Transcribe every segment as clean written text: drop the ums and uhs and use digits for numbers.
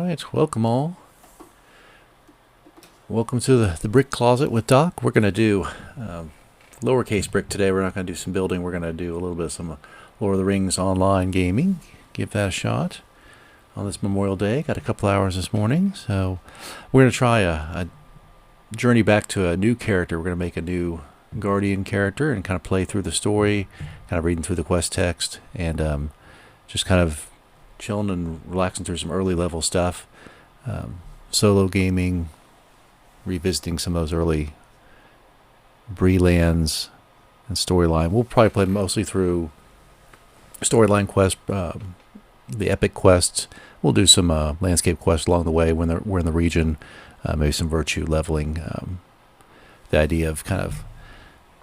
Alright, welcome all. Welcome to the brick closet with Doc. We're going to do lowercase brick today. We're not going to do some building. We're going to do a little bit of some Lord of the Rings online gaming. Give that a shot on this Memorial Day. Got a couple hours this morning. So we're going to try a journey back to a new character. We're going to make a new Guardian character and kind of play through the story, kind of reading through the quest text, and just kind of chilling and relaxing through some early level stuff. Solo gaming, revisiting some of those early Bree lands and storyline. We'll probably play mostly through storyline quests, the epic quests. We'll do some landscape quests along the way when we're in the region, maybe some virtue leveling. The idea of kind of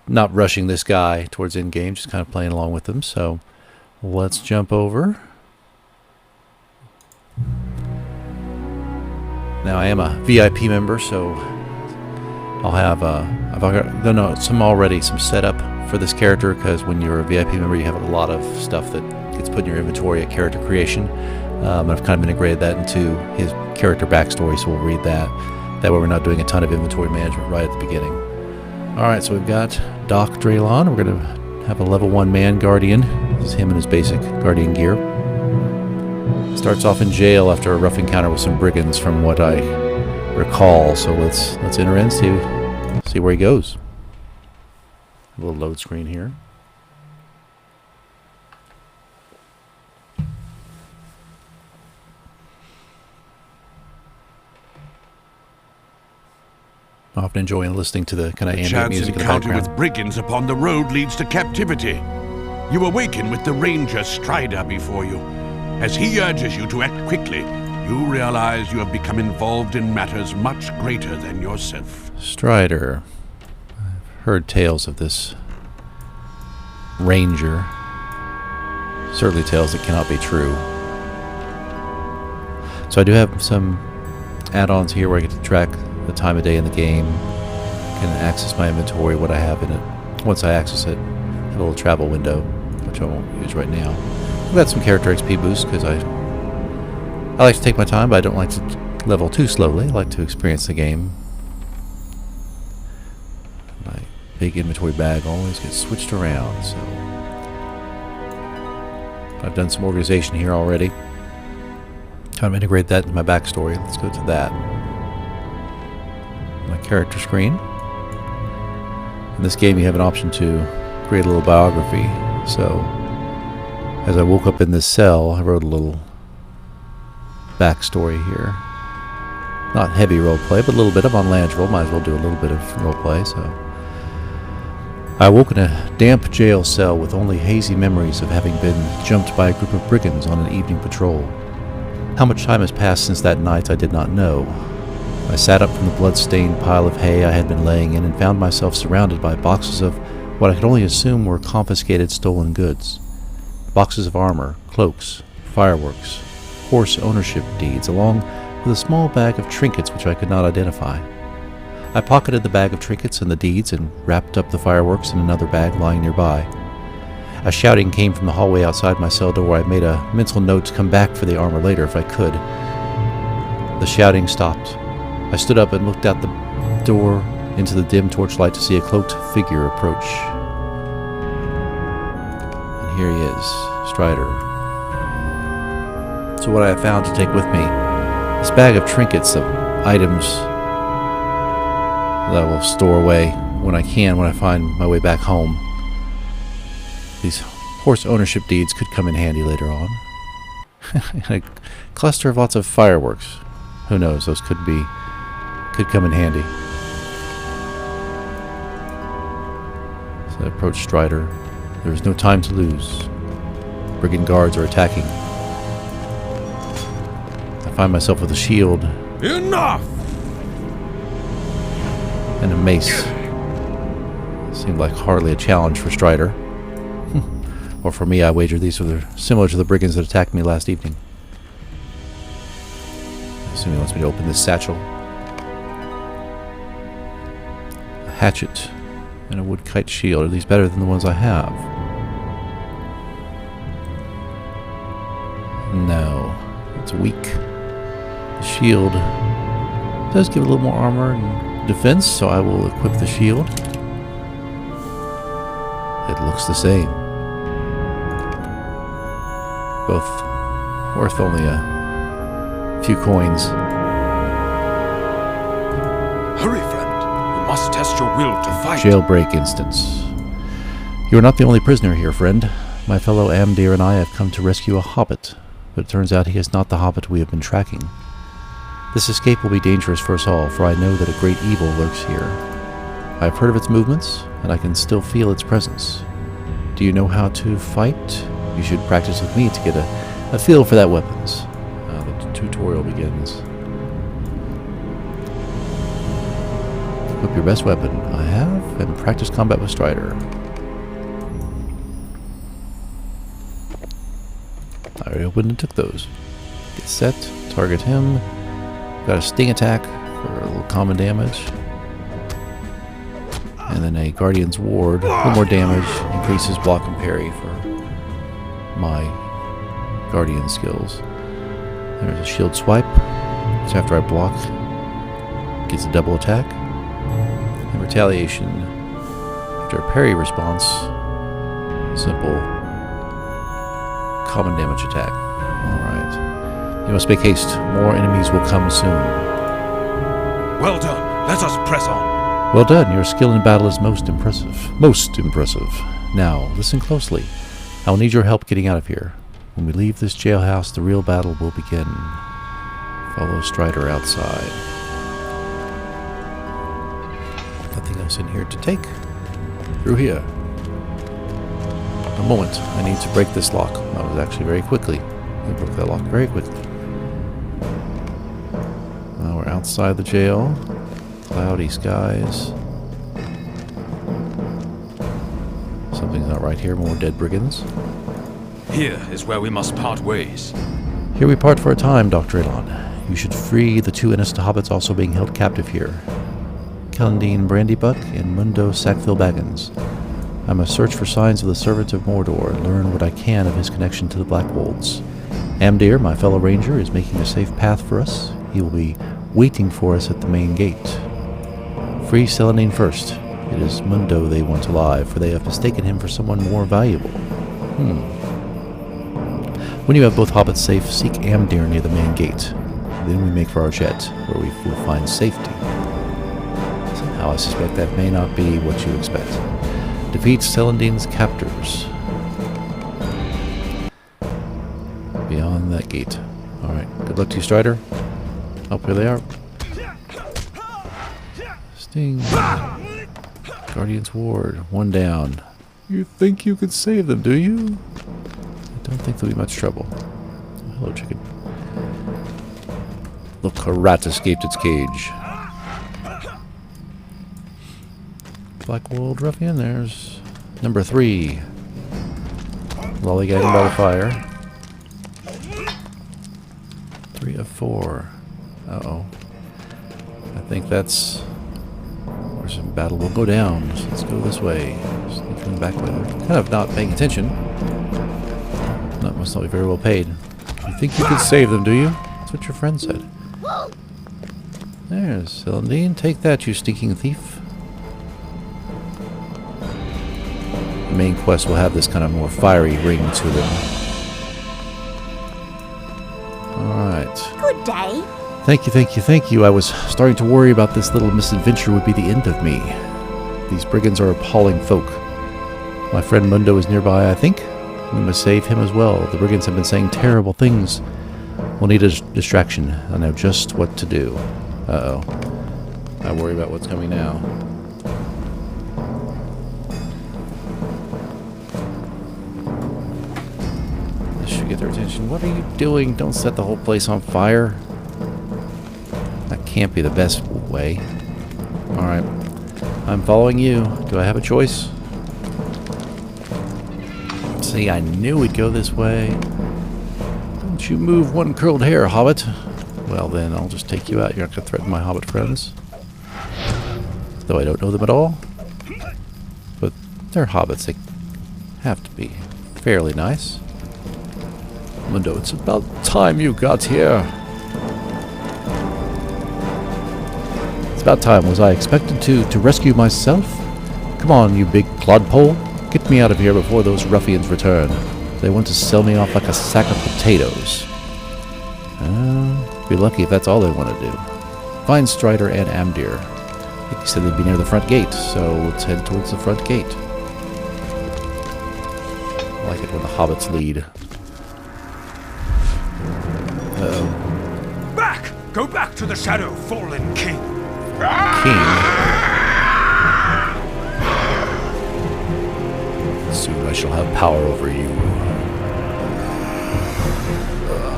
not rushing this guy towards end game, just kind of playing along with them. So let's jump over. Now I am a VIP member, so I'll have I've done some setup for this character, because when you're a VIP member you have a lot of stuff that gets put in your inventory at character creation. I've kind of integrated that into his character backstory, so we'll read that. That way we're not doing a ton of inventory management right at the beginning. Alright, so we've got Doc Draylon. We're going to have a level 1 man Guardian. This is him in his basic Guardian gear. Starts off in jail after a rough encounter with some brigands from what I recall. So let's enter in, see where he goes. A little load screen here. Often enjoying listening to the kind of ambient music in the background. Chance encounter with brigands upon the road leads to captivity. You awaken with the ranger Strider before you. As he urges you to act quickly, you realize you have become involved in matters much greater than yourself. Strider. I've heard tales of this ranger. Certainly tales that cannot be true. So I do have some add-ons here where I get to track the time of day in the game. Can access my inventory, what I have in it. Once I access it, I have a little travel window, which I won't use right now. I've got some character XP boosts because I like to take my time, but I don't like to level too slowly. I like to experience the game. My big inventory bag always gets switched around, so I've done some organization here already. Kind of integrate that into my backstory. Let's go to that. My character screen. In this game you have an option to create a little biography. So as I woke up in this cell, I wrote a little backstory here. Not heavy roleplay, but a little bit. I'm on Landroval, might as well do a little bit of roleplay. So I woke in a damp jail cell with only hazy memories of having been jumped by a group of brigands on an evening patrol. How much time has passed since that night I did not know. I sat up from the blood-stained pile of hay I had been laying in and found myself surrounded by boxes of what I could only assume were confiscated stolen goods. Boxes of armor, cloaks, fireworks, horse ownership deeds, along with a small bag of trinkets which I could not identify. I pocketed the bag of trinkets and the deeds and wrapped up the fireworks in another bag lying nearby. A shouting came from the hallway outside my cell door. I made a mental note to come back for the armor later if I could. The shouting stopped. I stood up and looked out the door into the dim torchlight to see a cloaked figure approach. And here he is, Strider. So what I have found to take with me, this bag of trinkets, of items that I will store away when I find my way back home. These horse ownership deeds could come in handy later on. And a cluster of lots of fireworks. Who knows, those could come in handy. So I approach Strider. There is no time to lose. Brigand guards are attacking. I find myself with a shield. Enough! And a mace. Seemed like hardly a challenge for Strider. Or for me, I wager these are similar to the brigands that attacked me last evening. I assume he wants me to open this satchel. A hatchet and a wood kite shield. Are these better than the ones I have? No. It's weak. The shield does give a little more armor and defense, so I will equip the shield. It looks the same. Both worth only a few coins. Hurry, friend. We must test your will to fight. Jailbreak instance. You are not the only prisoner here, friend. My fellow Amdir and I have come to rescue a hobbit, but it turns out he is not the hobbit we have been tracking. This escape will be dangerous for us all, for I know that a great evil lurks here. I have heard of its movements, and I can still feel its presence. Do you know how to fight? You should practice with me to get a feel for that weapons. The tutorial begins. Equip your best weapon. I have, and practice combat with Strider. I already opened and took those. Get set, target him. Got a sting attack for a little common damage. And then a Guardian's Ward, a little more damage, increases block and parry for my Guardian skills. There's a shield swipe, which after I block, gets a double attack. And retaliation, after a parry response, simple common damage attack. Alright. You must make haste. More enemies will come soon. Well done. Let us press on. Well done. Your skill in battle is most impressive. Most impressive. Now, listen closely. I will need your help getting out of here. When we leave this jailhouse, the real battle will begin. Follow Strider outside. Nothing else in here to take. Through here. A moment. I need to break this lock. That was actually very quickly. I broke that lock very quickly. Now we're outside the jail. Cloudy skies. Something's not right here. More dead brigands. Here is where we must part ways. Here we part for a time, Dr. Elon. You should free the two innocent hobbits also being held captive here. Celandine Brandybuck and Mundo Sackville Baggins. I must search for signs of the servant of Mordor and learn what I can of his connection to the Black Wolves. Amdir, my fellow ranger, is making a safe path for us. He will be waiting for us at the main gate. Free Celandine first. It is Mundo they want alive, for they have mistaken him for someone more valuable. When you have both hobbits safe, seek Amdir near the main gate. Then we make for Arjet, where we will find safety. Somehow I suspect that may not be what you expect. Defeat Celandine's captors. Beyond that gate. Alright, good luck to you, Strider. Oh, here they are. Sting. Guardian's Ward. One down. You think you could save them, do you? I don't think there'll be much trouble. Oh, hello, chicken. Look, a rat escaped its cage. Black-Wold Ruffian, there's number 3. Lollygagging by the fire. 3 of 4. Uh-oh. I think that's where some battle will go down. So let's go this way. Sneaking back way. We're kind of not paying attention. That must not be very well paid. You think you could save them, do you? That's what your friend said. There's Celandine. Take that, you stinking thief. The main quest will have this kind of more fiery ring to them. Alright. Good day. Thank you, thank you, thank you. I was starting to worry about this little misadventure would be the end of me. These brigands are appalling folk. My friend Mundo is nearby, I think. We must save him as well. The brigands have been saying terrible things. We'll need a distraction. I know just what to do. Uh-oh. I worry about what's coming now. This should get their attention. What are you doing? Don't set the whole place on fire. That can't be the best way. Alright. I'm following you. Do I have a choice? See, I knew we'd go this way. Don't you move one curled hair, hobbit. Well then, I'll just take you out. You're not going to threaten my hobbit friends. Though I don't know them at all. But they're hobbits. They have to be fairly nice. Mundo, it's about time you got here. about time. Was I expected to rescue myself? Come on, you big clodpole. Get me out of here before those ruffians return. They want to sell me off like a sack of potatoes. Be lucky if that's all they want to do. Find Strider and Amdir. I think he said they'd be near the front gate, so let's head towards the front gate. I like it when the hobbits lead. Uh-oh. Back! Go back to the shadow, fallen king. King? Soon I shall have power over you.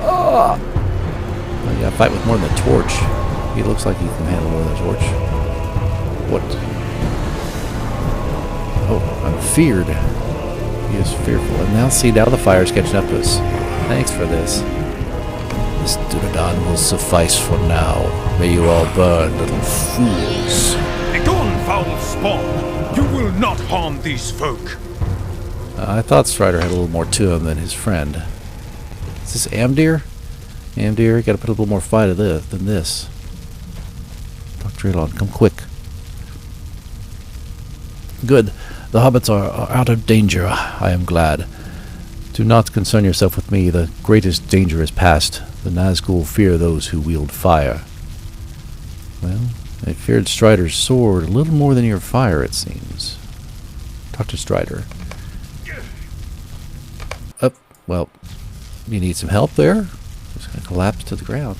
Oh, you gotta fight with more than a torch. He looks like he can handle more than a torch. What? Oh, I'm feared. He is fearful. And now see, now the fire's catching up to us. Thanks for this. This Dunedain will suffice for now. May you all burn, little fools. Begone, foul spawn! You will not harm these folk. I thought Strider had a little more to him than his friend. Is this Amdir? Amdir, you gotta put a little more fight in this than this. Dr. Elon, come quick. Good. The hobbits are out of danger. I am glad. Do not concern yourself with me. The greatest danger is past. The Nazgul fear those who wield fire. Well, they feared Strider's sword a little more than your fire, it seems. Dr. Strider. Well, you need some help there? It's going to collapse to the ground.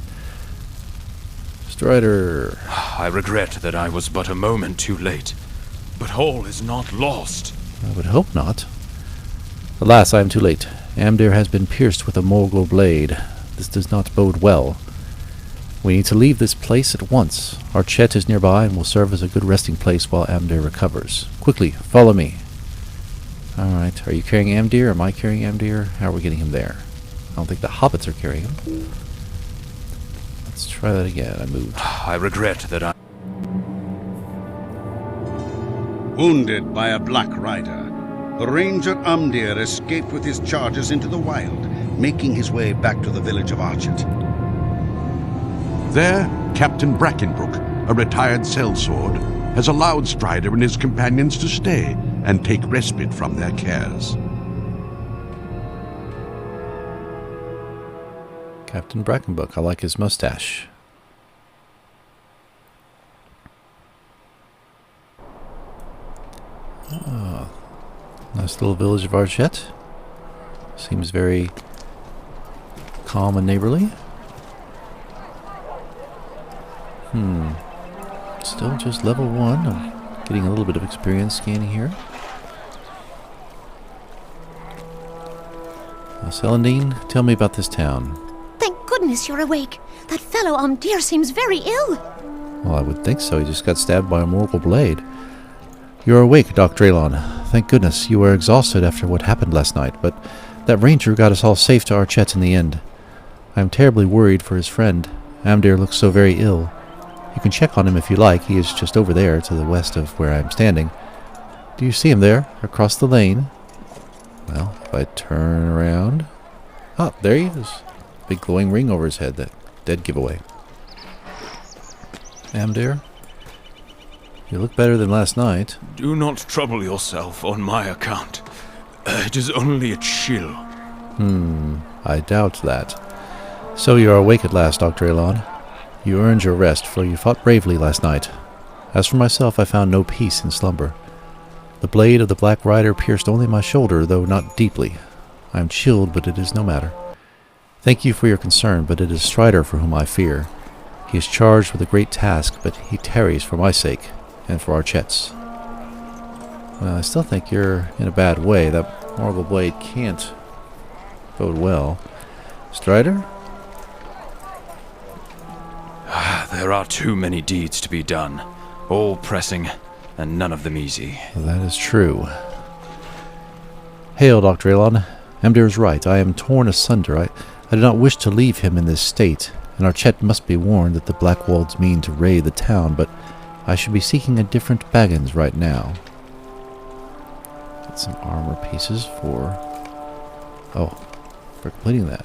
Strider. I regret that I was but a moment too late. But all is not lost. I would hope not. Alas, I am too late. Amdir has been pierced with a Morgul blade. This does not bode well. We need to leave this place at once. Our Chet is nearby and will serve as a good resting place while Amdir recovers. Quickly, follow me. Alright, are you carrying Amdir? Am I carrying Amdir? How are we getting him there? I don't think the hobbits are carrying him. Let's try that again. I moved. I regret that I... Wounded by a Black Rider, the ranger Amdir escaped with his charges into the wild, making his way back to the village of Archet. There, Captain Brackenbrook, a retired sellsword, has allowed Strider and his companions to stay and take respite from their cares. Captain Brackenbrook. I like his mustache. Oh, nice little village of Archet. Seems very calm and neighborly. Still just level 1. I'm getting a little bit of experience scanning here. Celandine, tell me about this town. Thank goodness you're awake. That fellow Amdir seems very ill. Well, I would think so. He just got stabbed by a Morgul blade. You're awake, Dr. Elon. Thank goodness. You were exhausted after what happened last night, but that ranger got us all safe to Archet in the end. I am terribly worried for his friend. Amdir looks so very ill. You can check on him if you like. He is just over there to the west of where I am standing. Do you see him there, across the lane? Well, if I turn around... Ah, there he is. Big glowing ring over his head. That dead giveaway. Amdir? You look better than last night. Do not trouble yourself on my account. It is only a chill. I doubt that. So you are awake at last, Dr. Elon. You earned your rest, for you fought bravely last night. As for myself, I found no peace in slumber. The blade of the Black Rider pierced only my shoulder, though not deeply. I am chilled, but it is no matter. Thank you for your concern, but it is Strider for whom I fear. He is charged with a great task, but he tarries for my sake, and for Archet's. Well, I still think you're in a bad way. That Morgul blade can't bode well. Strider? There are too many deeds to be done, all pressing, and none of them easy. Well, that is true. Hail, Dr. Elon. Amdir is right. I am torn asunder. I do not wish to leave him in this state, and Archet must be warned that the Blackwolds mean to raid the town, but I should be seeking a different Baggins right now. Get some armor pieces for... Oh, for completing that.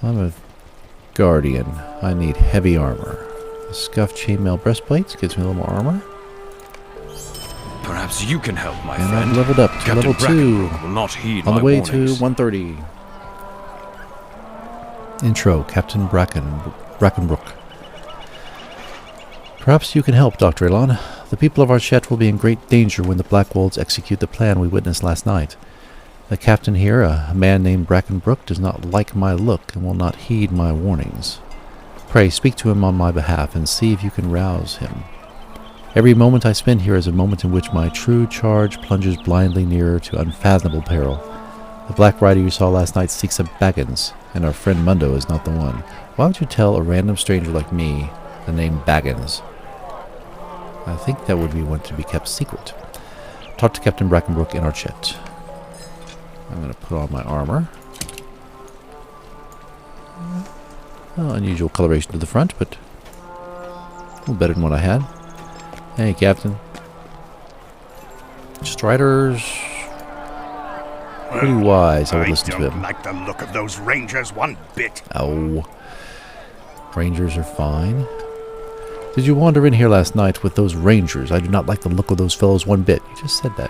I'm a Guardian. I need heavy armor. Scuffed chainmail breastplate gives me a little more armor. Perhaps you can help, my And friend. I've leveled up to Captain level 2. Brackenbrook will not heed On my the way warnings. to 130. Intro, Captain Brackenbrook. Perhaps you can help, Dr. Elon. The people of Archette will be in great danger when the Black Wolves execute the plan we witnessed last night. The captain here, a man named Brackenbrook, does not like my look and will not heed my warnings. Pray, speak to him on my behalf and see if you can rouse him. Every moment I spend here is a moment in which my true charge plunges blindly nearer to unfathomable peril. The Black Rider you saw last night seeks a Baggins, and our friend Mundo is not the one. Why would you tell a random stranger like me the name Baggins? I think that would be one to be kept secret. Talk to Captain Brackenbrook in Archette. I'm going to put on my armor. Unusual coloration to the front, but a little better than what I had. Hey, Captain. Strider's pretty wise. I would listen to him. I don't like the look of those rangers one bit. Oh. Rangers are fine. Did you wander in here last night with those rangers? I do not like the look of those fellows one bit. You just said that.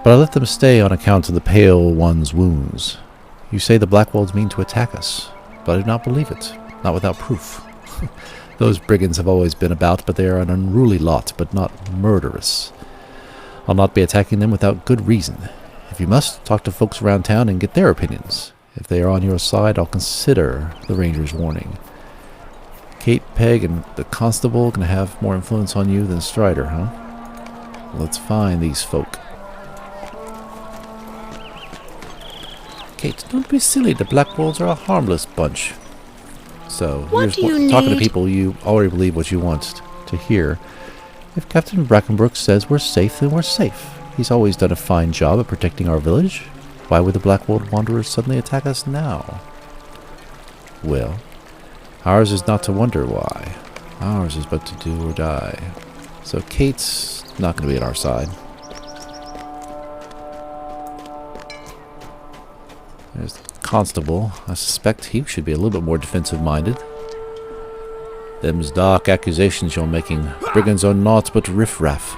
But I let them stay on account of the Pale One's wounds. You say the Black Wolves mean to attack us, but I do not believe it. Not without proof. Those brigands have always been about, but they are an unruly lot, but not murderous. I'll not be attacking them without good reason. If you must, talk to folks around town and get their opinions. If they are on your side, I'll consider the Ranger's warning. Kate, Peg, and the Constable gonna have more influence on you than Strider, huh? Let's find these folk. Kate, don't be silly. The Black Wolves are a harmless bunch. So, What do you talking to need? people, you already believe what you want to hear. If Captain Brackenbrook says we're safe, then we're safe. He's always done a fine job at protecting our village. Why would the Black Wolf Wanderers suddenly attack us now? Well, ours is not to wonder why. Ours is but to do or die. So Kate's not going to be on our side. There's the Constable. I suspect he should be a little bit more defensive-minded. Them's dark accusations you're making. Brigands are naught but riffraff.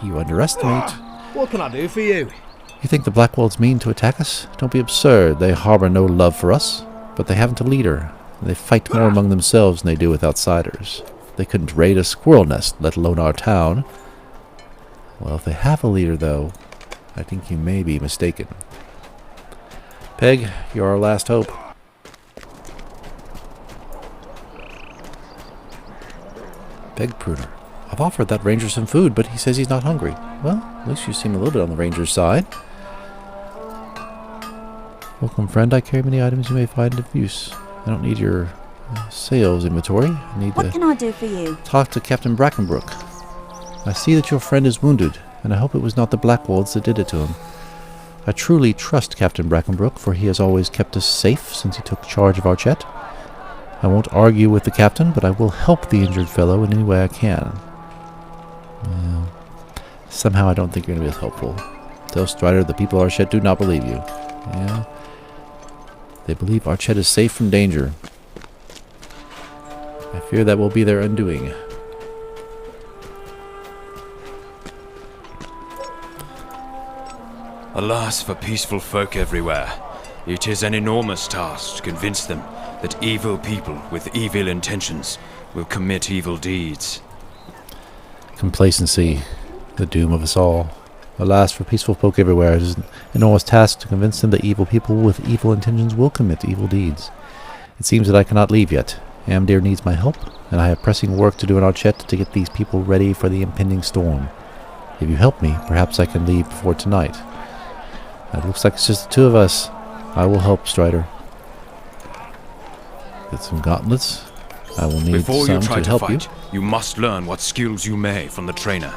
You underestimate. What can I do for you? You think the Black Wolves mean to attack us? Don't be absurd. They harbor no love for us. But they haven't a leader. They fight more among themselves than they do with outsiders. They couldn't raid a squirrel nest, let alone our town. Well, if they have a leader, though, I think you may be mistaken. Peg, you're our last hope. Peg Pruner. I've offered that ranger some food, but he says he's not hungry. Well, at least you seem a little bit on the ranger's side. Welcome, friend. I carry many items you may find of use. I don't need your sales inventory. I need What to can I do for you? talk to Captain Brackenbrook. I see that your friend is wounded, and I hope it was not the Black Wolves that did it to him. I truly trust Captain Brackenbrook, for he has always kept us safe since he took charge of Archette. I won't argue with the captain, but I will help the injured fellow in any way I can. Well, somehow I don't think you're going to be as helpful. Tell Strider the people of Archette do not believe you. Yeah. They believe Archette is safe from danger. I fear that will be their undoing. Alas for peaceful folk everywhere. It is an enormous task to convince them that evil people with evil intentions will commit evil deeds. Complacency, the doom of us all. Alas for peaceful folk everywhere. It is an enormous task to convince them that evil people with evil intentions will commit evil deeds. It seems that I cannot leave yet. Amdir needs my help, and I have pressing work to do in Archette to get these people ready for the impending storm. If you help me, perhaps I can leave before tonight. It looks like it's just the two of us. I will help, Strider. Get some gauntlets. I will need Before some you try to to help fight, you. you must learn what skills you may from the trainer.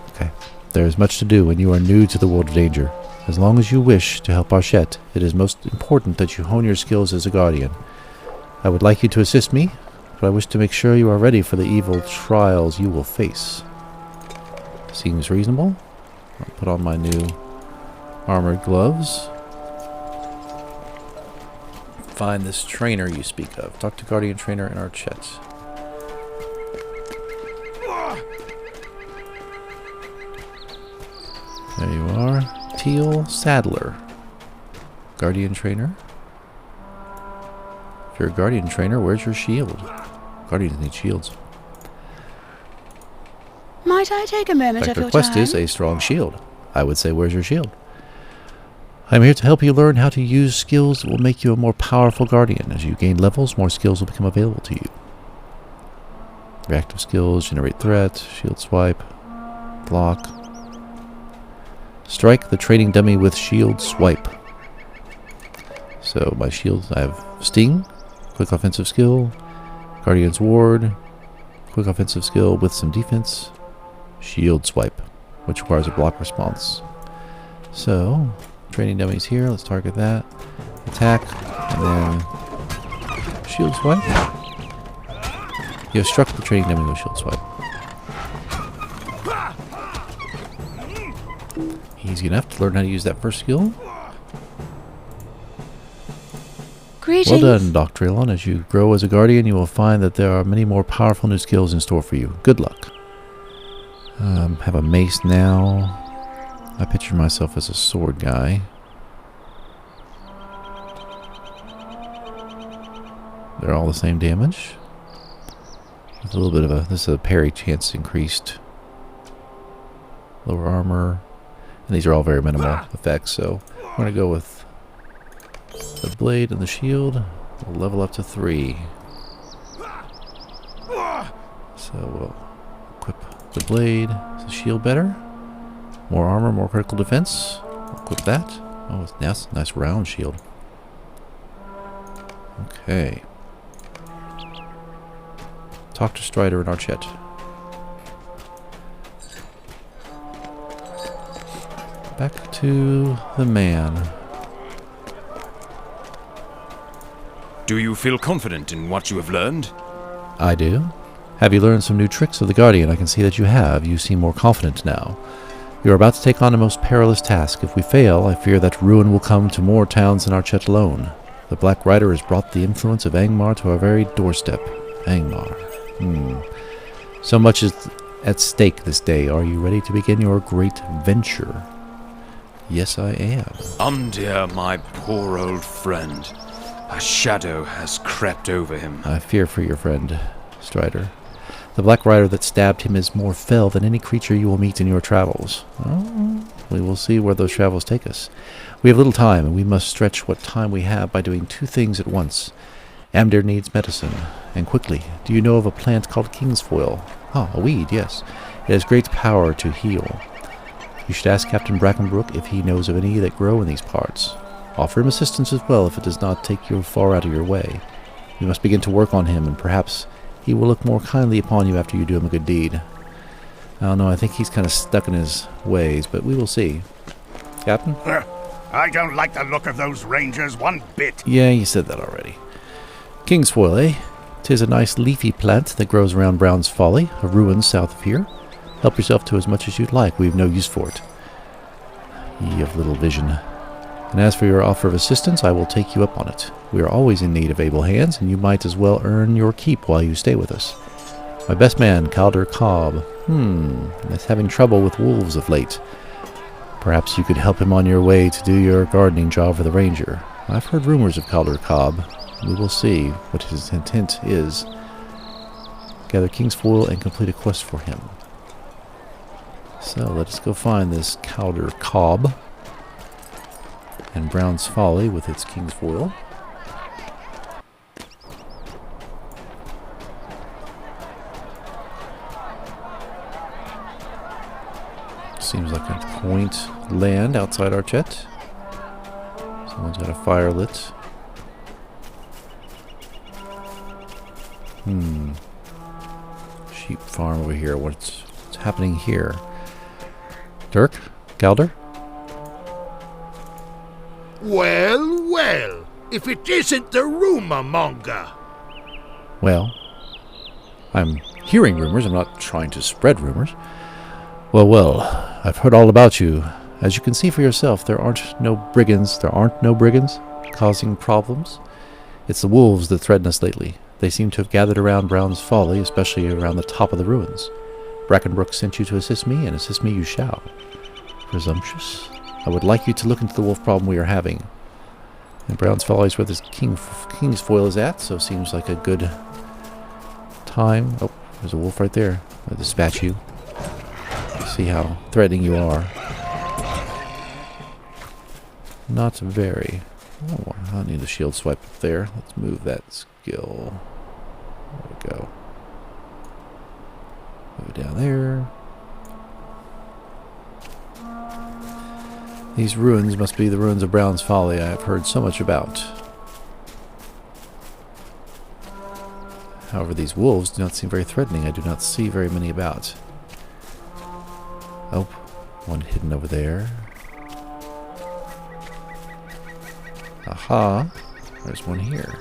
Okay. There is much to do, and you are new to the world of danger. As long as you wish to help Archette, it is most important that you hone your skills as a guardian. I would like you to assist me, but I wish to make sure you are ready for the evil trials you will face. Seems reasonable. I'll put on my new armored gloves. Find this trainer you speak of. Talk to Guardian Trainer in Archette. There you are. Teal Saddler. Guardian Trainer. If you're a Guardian Trainer, where's your shield? Guardians need shields. Might I take a moment In fact, of the your quest time? is a strong shield. I would say, where's your shield? I'm here to help you learn how to use skills that will make you a more powerful Guardian. As you gain levels, more skills will become available to you. Reactive skills, generate threat, shield swipe, block. Strike the training dummy with shield swipe. So my shields, I have Sting, quick offensive skill, Guardian's Ward, quick offensive skill with some defense, shield swipe, which requires a block response. So, training dummies here, let's target that. Attack, and then shield swipe. You have struck the training dummy with shield swipe. Easy enough to learn how to use that first skill. Greetings. Well done, Doctrelon. As you grow as a Guardian, you will find that there are many more powerful new skills in store for you. Good luck. Have a mace now. I picture myself as a sword guy. They're all the same damage. With a little bit of a... This is a parry chance increased. Lower armor. And these are all very minimal effects, so I'm going to go with the blade and the shield. We'll level up to 3. So we'll equip the blade. Is the shield better? More armor, more critical defense. Equip that. Oh, it's nice round shield. Okay. Talk to Strider and Archette. Back to the man. Do you feel confident in what you have learned? I do. Have you learned some new tricks of the Guardian? I can see that you have. You seem more confident now. You are about to take on a most perilous task. If we fail, I fear that ruin will come to more towns than Archette alone. The Black Rider has brought the influence of Angmar to our very doorstep. Angmar. So much is at stake this day. Are you ready to begin your great venture? Yes, I am. Umdir, my poor old friend. A shadow has crept over him. I fear for your friend, Strider. The Black Rider that stabbed him is more fell than any creature you will meet in your travels. Oh, we will see where those travels take us. We have little time, and we must stretch what time we have by doing 2 things at once. Amdir needs medicine, and quickly. Do you know of a plant called kingsfoil? Ah, a weed, yes. It has great power to heal. You should ask Captain Brackenbrook if he knows of any that grow in these parts. Offer him assistance as well if it does not take you far out of your way. You must begin to work on him, and perhaps he will look more kindly upon you after you do him a good deed. I don't know, I think he's kind of stuck in his ways, but we will see. Captain? I don't like the look of those rangers one bit. Yeah, you said that already. Kingsfoil, eh? 'Tis a nice leafy plant that grows around Brown's Folly, a ruin south of here. Help yourself to as much as you'd like. We've no use for it. Ye of little vision. And as for your offer of assistance, I will take you up on it. We are always in need of able hands, and you might as well earn your keep while you stay with us. My best man, Calder Cobb. Is having trouble with wolves of late. Perhaps you could help him on your way to do your gardening job for the ranger. I've heard rumors of Calder Cobb. We will see what his intent is. Gather Kingsfoil and complete a quest for him. So let us go find this Calder Cobb. And Brown's Folly with its Kingsfoil. Seems like a quaint land outside Archette. Someone's got a fire lit. Sheep farm over here. What's happening here? Dirk? Galder? Well, well, if it isn't the rumor monger. Well, I'm hearing rumors. I'm not trying to spread rumors. Well, I've heard all about you. As you can see for yourself, there aren't no brigands causing problems. It's the wolves that threaten us lately. They seem to have gathered around Brown's Folly, especially around the top of the ruins. Brackenbrook sent you to assist me, and assist me you shall. presumptuous. I would like you to look into the wolf problem we are having. And Brown's Folly is where this king's foil is at, so seems like a good time. Oh, there's a wolf right there. I'll dispatch you. See how threatening you are. Not very. Oh, I need a shield swipe up there. Let's move that skill. There we go. Move it down there. These ruins must be the ruins of Brown's Folly I have heard so much about. However, these wolves do not seem very threatening. I do not see very many about. Oh, one hidden over there. Aha! There's one here.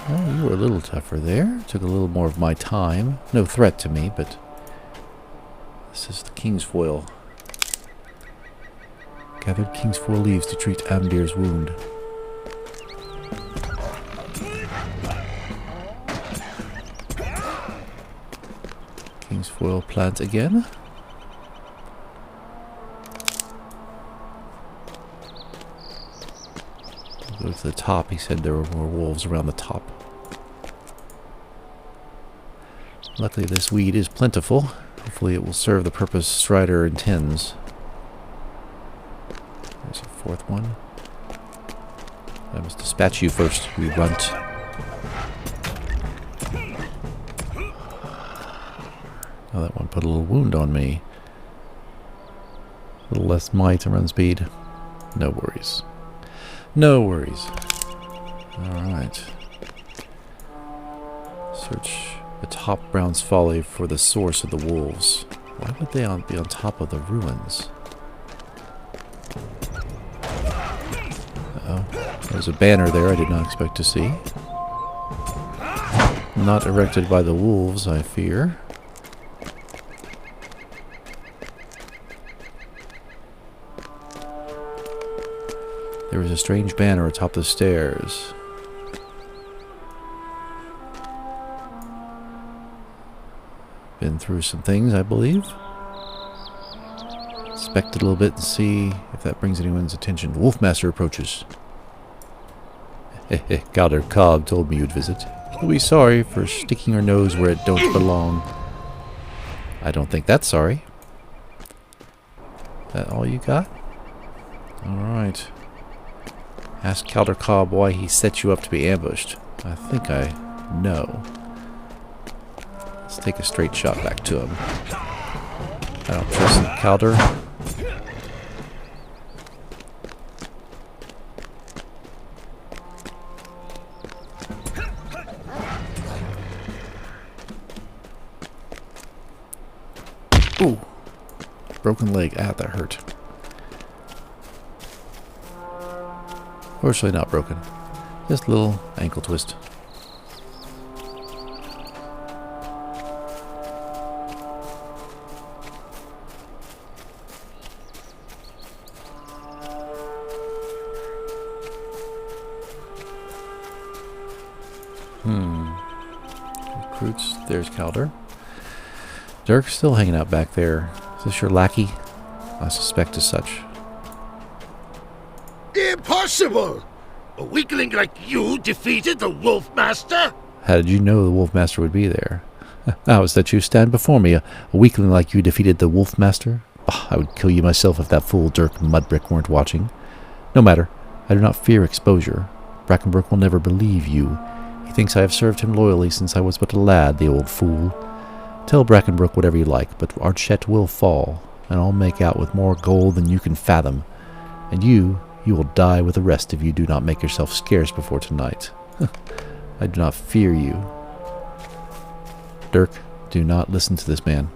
Oh, you were a little tougher there. Took a little more of my time. No threat to me, but this is the king's foil. Gathered king's foil leaves to treat Amdir's wound. King's foil plant again. Go to the top. He said there were more wolves around the top. Luckily this weed is plentiful. Hopefully it will serve the purpose Strider intends. There's a fourth one. I must dispatch you first, you runt. Oh, that one put a little wound on me. A little less might and run speed. No worries. No worries. Alright. Search the top Brown's Folly for the source of the wolves. Why would they be on top of the ruins? Uh-oh. There's a banner there I did not expect to see. Not erected by the wolves, I fear. There was a strange banner atop the stairs. Been through some things, I believe. Inspect it a little bit and see if that brings anyone's attention. Wolfmaster approaches. Calder Cobb told me you'd visit. We'll be sorry for sticking our nose where it don't belong. I don't think that's sorry. That all you got? Alright. Ask Calder Cobb why he set you up to be ambushed. I think I know. Let's take a straight shot back to him. I don't trust Calder. Ooh. Broken leg. Ah, that hurt. Fortunately not broken. Just a little ankle twist. Recruits. There's Calder. Dirk's still hanging out back there. Is this your lackey? I suspect as such. Impossible! A weakling like you defeated the Wolfmaster? How did you know the Wolfmaster would be there? How is that you stand before me? A weakling like you defeated the Wolfmaster? Oh, I would kill you myself if that fool Dirk Mudbrick weren't watching. No matter. I do not fear exposure. Brackenbrook will never believe you. He thinks I have served him loyally since I was but a lad, the old fool. Tell Brackenbrook whatever you like, but Archette will fall, and I'll make out with more gold than you can fathom. And you will die with the rest if you do not make yourself scarce before tonight. I do not fear you. Dirk, do not listen to this man.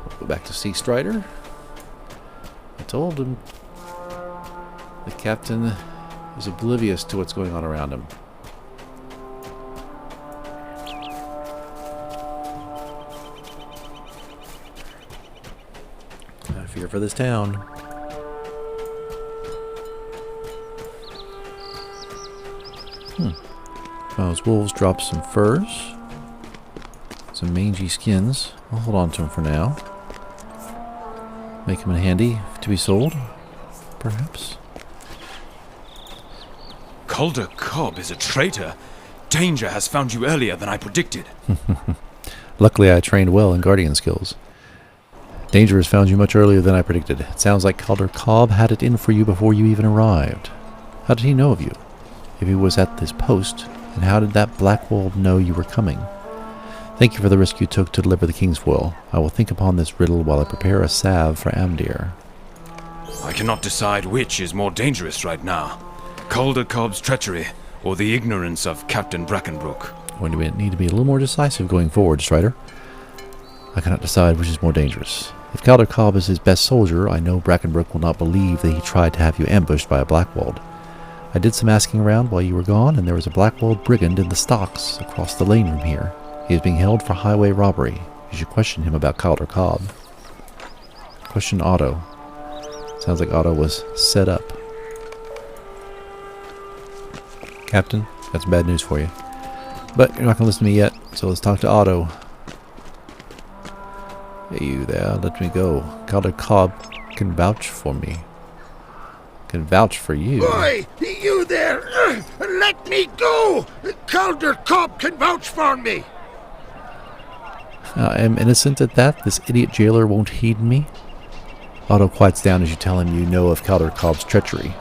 We'll go back to Sea Strider. I told him the captain is oblivious to what's going on around him. I fear for this town. Those wolves drop some furs. Some mangy skins. I'll hold on to them for now. Make them handy to be sold, perhaps. Calder Cobb is a traitor. Danger has found you earlier than I predicted. Luckily, I trained well in guardian skills. Danger has found you much earlier than I predicted. It sounds like Calder Cobb had it in for you before you even arrived. How did he know of you? If he was at this post, and how did that Blackwall know you were coming? Thank you for the risk you took to deliver the King's foil. I will think upon this riddle while I prepare a salve for Amdir. I cannot decide which is more dangerous right now. Calder Cobb's treachery, or the ignorance of Captain Brackenbrook. Going to need to be a little more decisive going forward, Strider. I cannot decide which is more dangerous. If Calder Cobb is his best soldier, I know Brackenbrook will not believe that he tried to have you ambushed by a Blackwalled. I did some asking around while you were gone, and there was a Blackwalled brigand in the stocks across the lane from here. He is being held for highway robbery. You should question him about Calder Cobb. Question Otto. Sounds like Otto was set up. Captain, got some bad news for you. But you're not going to listen to me yet, so let's talk to Otto. Hey, you there, let me go. Calder Cobb can vouch for me. Can vouch for you. Oi, you there! Let me go! Calder Cobb can vouch for me! I am innocent at that. This idiot jailer won't heed me. Otto quiets down as you tell him you know of Calder Cobb's treachery.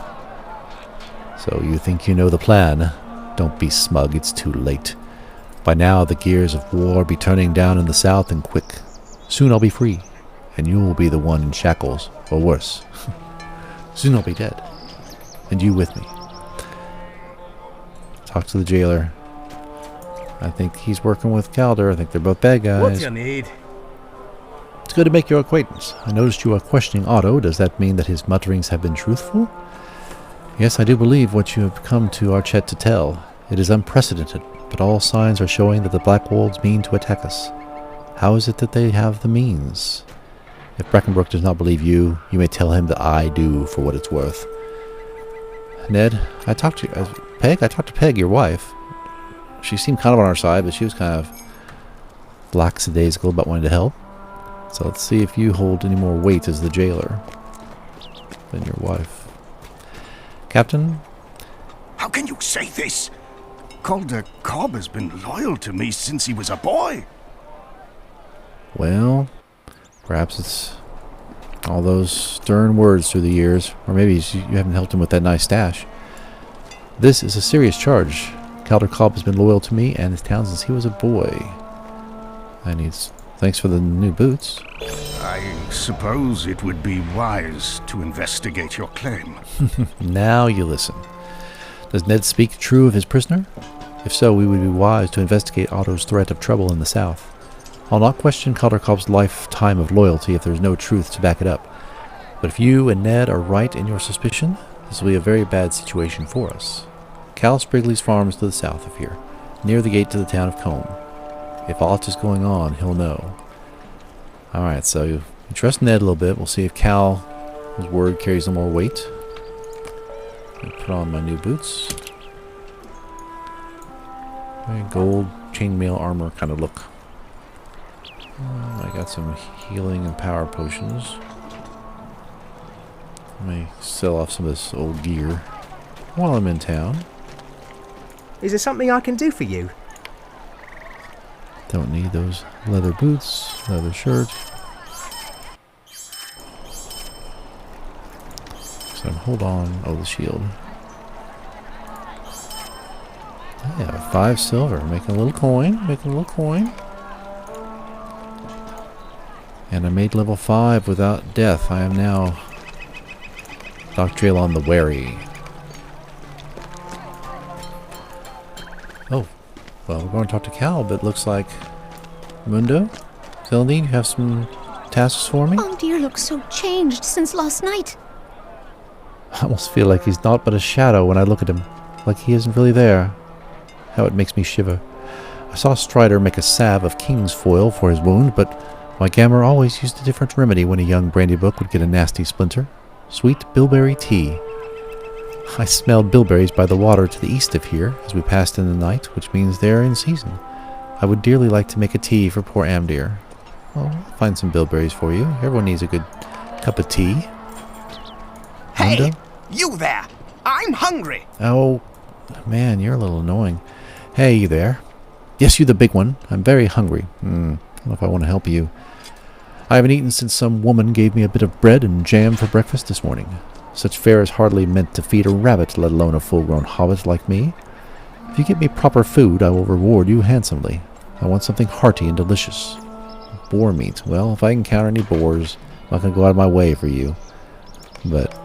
So you think you know the plan? Don't be smug, it's too late. By now the gears of war be turning down in the south and quick. Soon I'll be free, and you will be the one in shackles, or worse. Soon I'll be dead, and you with me. Talk to the jailer. I think he's working with Calder. I think they're both bad guys. What do you need? It's good to make your acquaintance. I noticed you are questioning Otto. Does that mean that his mutterings have been truthful? Yes, I do believe what you have come to Archet to tell. It is unprecedented, but all signs are showing that the Blackwolds mean to attack us. How is it that they have the means? If Brackenbrook does not believe you, you may tell him that I do for what it's worth. Ned, I talked to Peg. I talked to Peg, your wife. She seemed kind of on our side, but she was kind of lackadaisical about wanting to help. So let's see if you hold any more weight as the jailer than your wife. Captain? How can you say this? Calder Cobb has been loyal to me since he was a boy. Well, perhaps it's all those stern words through the years, or maybe you haven't helped him with that nice stash. This is a serious charge. Calder Cobb has been loyal to me and his town since he was a boy. Thanks for the new boots. I suppose it would be wise to investigate your claim. Now you listen. Does Ned speak true of his prisoner? If so, we would be wise to investigate Otto's threat of trouble in the south. I'll not question Calder Cobb's lifetime of loyalty if there's no truth to back it up. But if you and Ned are right in your suspicion, this will be a very bad situation for us. Cal Sprigley's farm is to the south of here, near the gate to the town of Combe. If aught is going on, he'll know. Alright, so you trust Ned a little bit. We'll see if Cal's word carries a more weight. Put on my new boots. Gold chainmail armor kind of look. I got some healing and power potions. Let me sell off some of this old gear while I'm in town. Is there something I can do for you? Don't need those leather boots, leather shirt. So hold on. Oh, the shield. Yeah, 5 silver. Making a little coin. Making a little coin. And I made level 5 without death. I am now Doctrine the Wary. Oh, well, we're going to talk to Cal, but it looks like Mundo? Zeldine, you have some tasks for me? Oh dear, looks so changed since last night. I almost feel like he's not but a shadow when I look at him. Like he isn't really there. How it makes me shiver. I saw Strider make a salve of king's foil for his wound, but my Gammer always used a different remedy when a young Brandybuck would get a nasty splinter. Sweet bilberry tea. I smelled bilberries by the water to the east of here as we passed in the night, which means they're in season. I would dearly like to make a tea for poor Amdir. Well, I'll find some bilberries for you. Everyone needs a good cup of tea. Hey, Linda? you there! I'm hungry! Oh, man, you're a little annoying. Hey, you there? Yes, you the big one. I'm very hungry. I don't know if I want to help you. I haven't eaten since some woman gave me a bit of bread and jam for breakfast this morning. Such fare is hardly meant to feed a rabbit, let alone a full-grown hobbit like me. If you get me proper food, I will reward you handsomely. I want something hearty and delicious. Boar meat. Well, if I encounter any boars, I'm not going to go out of my way for you. But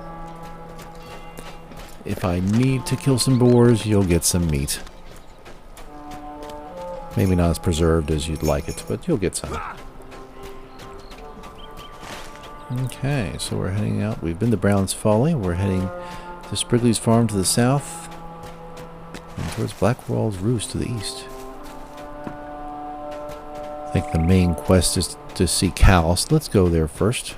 if I need to kill some boars, you'll get some meat. Maybe not as preserved as you'd like it, but you'll get some. Okay, so we're heading out. We've been to Brown's Folly. We're heading to Sprigley's Farm to the south. And towards Blackwall's Roost to the east. I think the main quest is to see Cal, so let's go there first.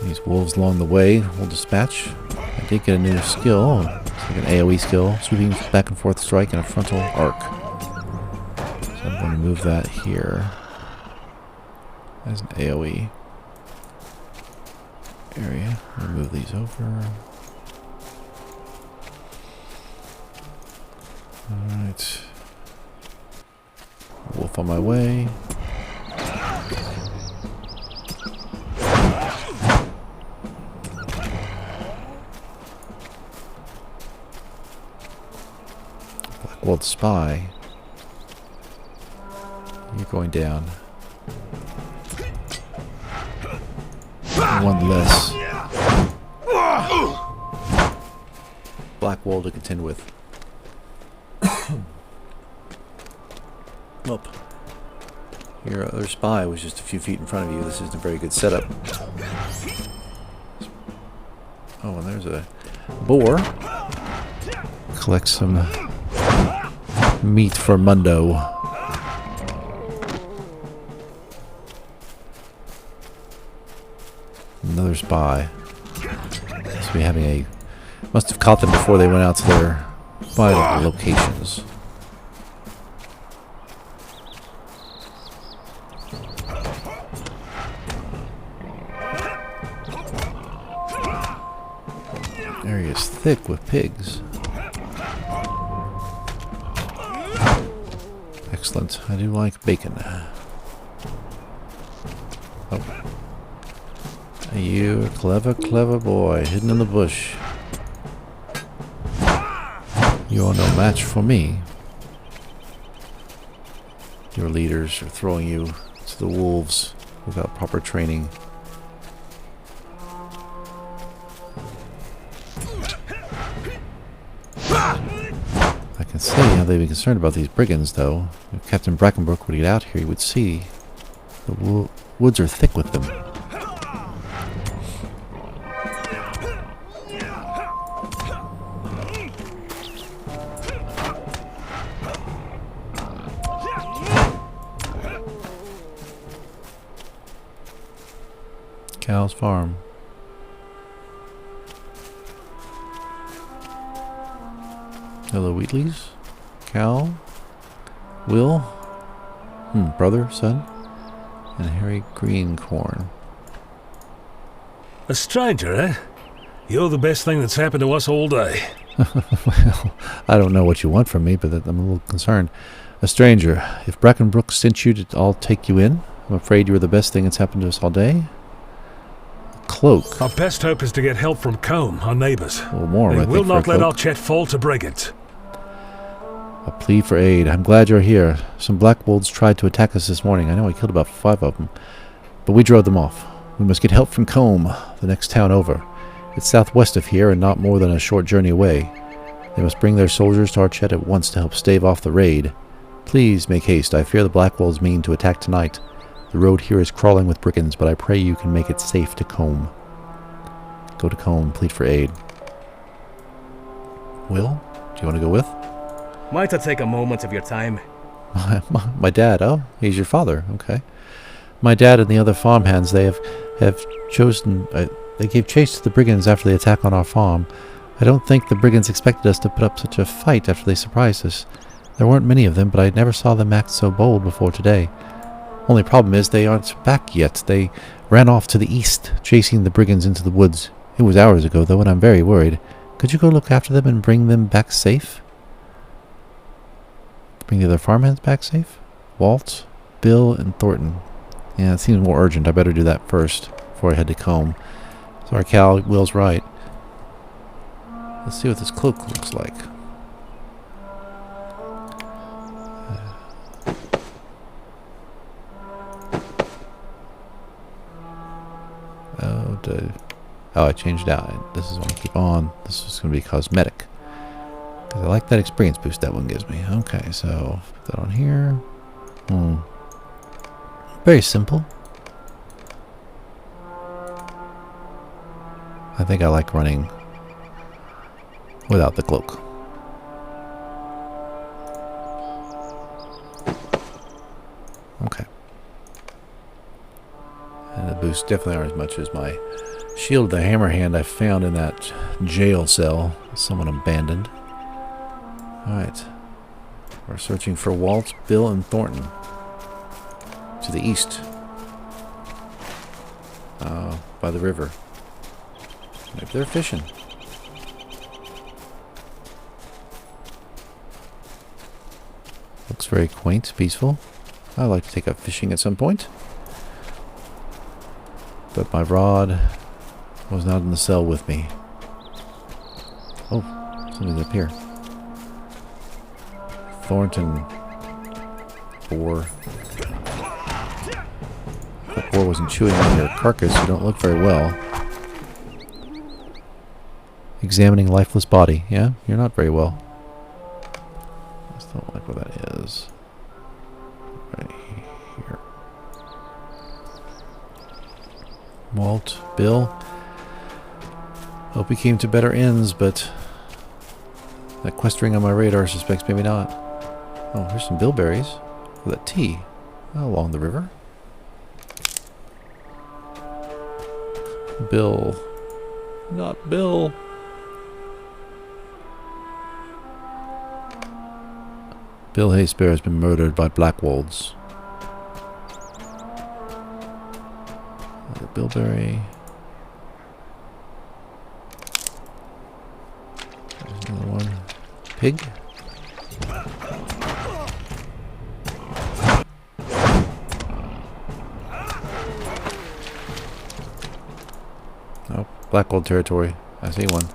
These wolves along the way will dispatch. I did get a new skill. It's like an AoE skill. Sweeping back and forth strike and a frontal arc. So I'm going to move that here. As an AoE area. I'll move these over. Alright. Wolf on my way. Blackwalled Spy. You're going down. One less. Blackwall to contend with. Up. Your other spy was just a few feet in front of you. This isn't a very good setup. Oh, and there's a boar. Collect some meat for Mundo. Another spy. Must be having a... Must have caught them before they went out to their vital locations. Area is thick with pigs. Excellent. I do like bacon. Oh. You clever, clever boy, hidden in the bush. You are no match for me. Your leaders are throwing you to the wolves without proper training. I can see how they'd be concerned about these brigands, though. If Captain Brackenbrook would get out here, he would see the woods are thick with them. Cal's farm. Hello, Wheatleys. Cal. Will. Brother, son. And Harry Greencorn. A stranger, eh? You're the best thing that's happened to us all day. Well, I don't know what you want from me, but I'm a little concerned. A stranger. If Brackenbrook sent you, I'll take you in. I'm afraid you're the best thing that's happened to us all day. Cloak. Our best hope is to get help from Combe, our neighbours. Well, more, They will not let our chet fall to brigands. A plea for aid. I'm glad you're here. Some black wolves tried to attack us this morning. I know I killed about 5 of them, but we drove them off. We must get help from Combe, the next town over. It's southwest of here and not more than a short journey away. They must bring their soldiers to our chet at once to help stave off the raid. Please make haste. I fear the black wolves mean to attack tonight. The road here is crawling with brigands, but I pray you can make it safe to Combe. Go to Combe, plead for aid. Will, do you want to go with? Might I take a moment of your time? My dad, oh, he's your father, okay. My dad and the other farmhands, they have chosen They gave chase to the brigands after the attack on our farm. I don't think the brigands expected us to put up such a fight after they surprised us. There weren't many of them, but I never saw them act so bold before today. Only problem is they aren't back yet. They ran off to the east, chasing the brigands into the woods. It was hours ago, though, and I'm very worried. Could you go look after them and bring them back safe? Bring the other farmhands back safe? Walt, Bill, and Thornton. Yeah, it seems more urgent. I better do that first before I head to Combe. Sorry, Cal. Will's right. Let's see what this cloak looks like. Oh, I changed out. This is one I keep on. This is going to be cosmetic. Because I like that experience boost that one gives me. Okay, so put that on here. Very simple. I think I like running without the cloak. Okay. And the boosts definitely aren't as much as my shield, the hammer hand I found in that jail cell someone abandoned. Alright. We're searching for Walt, Bill, and Thornton. To the east. By the river. Maybe they're fishing. Looks very quaint, peaceful. I'd like to take up fishing at some point. But my rod was not in the cell with me. Oh, something's up here. Thornton 4. The 4 wasn't chewing on your carcass. You don't look very well. Examining lifeless body. Yeah, you're not very well. I just don't like what that is. Right here. Walt, Bill. Hope we came to better ends, but that quest ring on my radar suspects maybe not. Oh, here's some bilberries for that tea along the river. Bill. Not Bill. Bill Hayspare has been murdered by Blackwolds. Another bilberry. There's another one. Pig. Oh, Blackwold territory. I see one.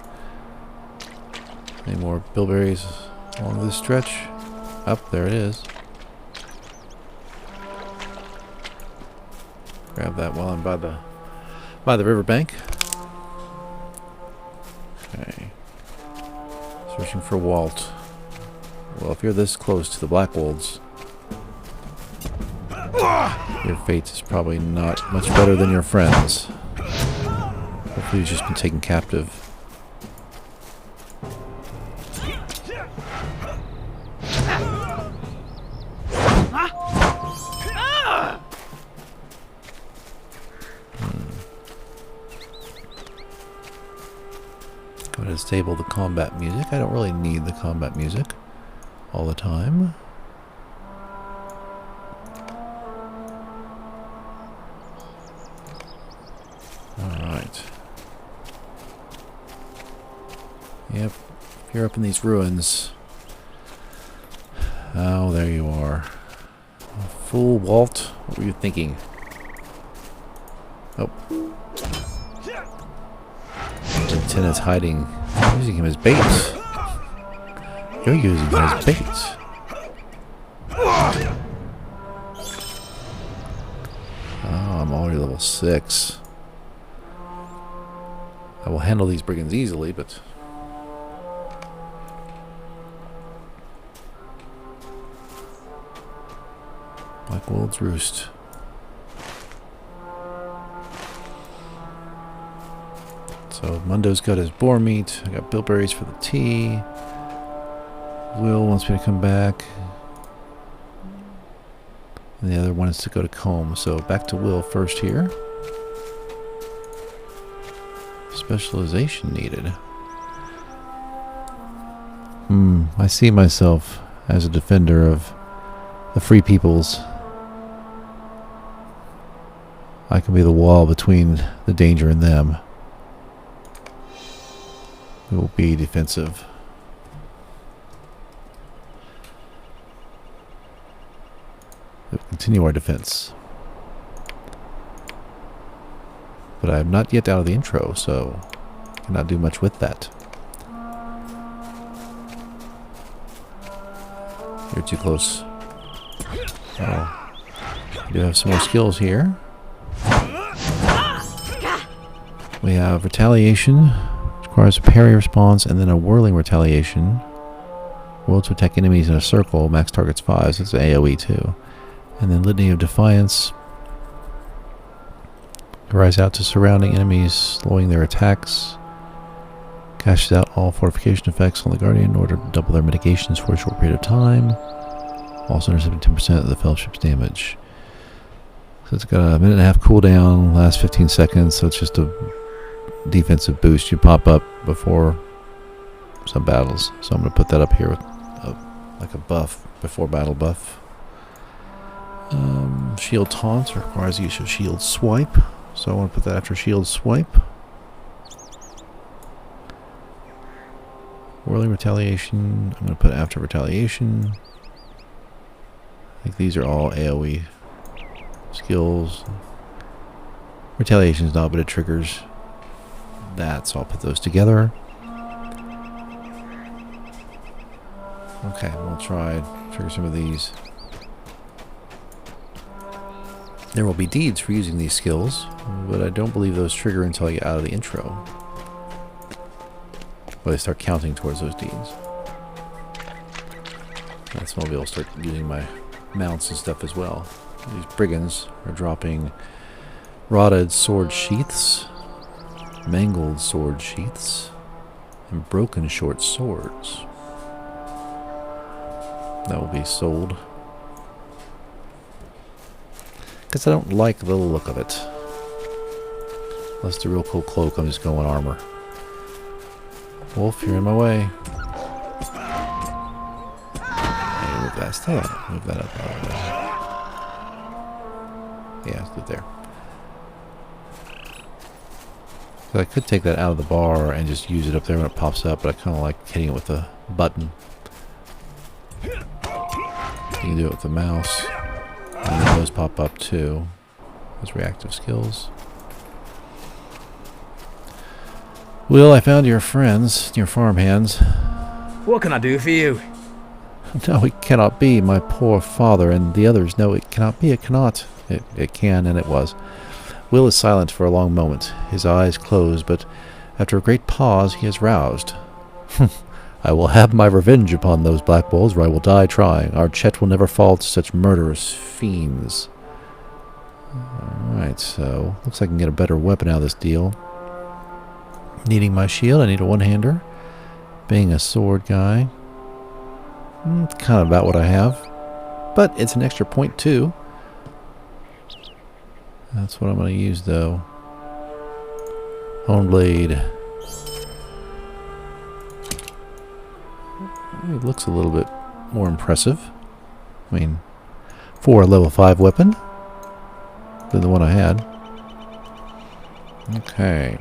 Any more bilberries along this stretch? Up there it is. Grab that while I'm by the riverbank. Okay. Searching for Walt. Well, if you're this close to the Blackwolds, your fate is probably not much better than your friends. Hopefully you've just been taken captive. Go to disable the combat music. I don't really need the combat music all the time. Alright. Yep. You're up in these ruins. Oh, there you are. Fool, Walt. What were you thinking? Oh. Lieutenant's hiding. Using him as bait. You're using him as bait. Oh, I'm already level 6. I will handle these brigands easily, but... Blackwold's Roost. So Mundo's got his boar meat. I got bilberries for the tea. Will wants me to come back. And the other one is to go to Combe. So back to Will first here. Specialization needed. I see myself as a defender of the free peoples. I can be the wall between the danger and them. We will be defensive. We will continue our defense. But I am not yet out of the intro, so I cannot do much with that. You're too close. Oh. We do have some more skills here. We have retaliation, which requires a parry response, and then a whirling retaliation. Roll to attack enemies in a circle, max targets 5, so it's AoE too. And then litany of defiance. Rise out to surrounding enemies, slowing their attacks. Cashes out all fortification effects on the Guardian in order to double their mitigations for a short period of time. Also intercepting 10% of the fellowship's damage. So it's got a 1.5 cooldown, last 15 seconds, so it's just a defensive boost you pop up before some battles. So I'm going to put that up here with like a buff, before battle buff. Shield taunt requires use of shield swipe, so I want to put that after shield swipe. Whirling retaliation, I'm going to put after retaliation. I think these are all AoE skills. Retaliation is not, but it triggers that, so I'll put those together. Okay, we'll try trigger some of these. There will be deeds for using these skills, but I don't believe those trigger until I get out of the intro. Well, they start counting towards those deeds. That's when I'll be able to start using my mounts and stuff as well. These brigands are dropping rotted sword sheaths, mangled sword sheaths, and broken short swords. That will be sold. Because I don't like the look of it. Unless it's a real cool cloak, I'm just going armor. Wolf, you're in my way. Hey, move that. Stay on. Move that up. Yeah, let's do it there. So I could take that out of the bar and just use it up there when it pops up, but I kind of like hitting it with a button. You can do it with the mouse. And then those pop up too. Those reactive skills. Will, I found your friends, your farmhands. What can I do for you? No, it cannot be. My poor father and the others. No, it cannot be. It cannot. It can, and it was. Will is silent for a long moment, his eyes closed, but after a great pause, he is roused. I will have my revenge upon those black wolves, or I will die trying. Our Chet will never fall to such murderous fiends. Alright, so looks like I can get a better weapon out of this deal. Needing my shield, I need a one-hander. Being a sword guy, kind of about what I have. But it's an extra point too. That's what I'm going to use though. Hone blade. It looks a little bit more impressive. I mean, for a level 5 weapon than the one I had. Okay.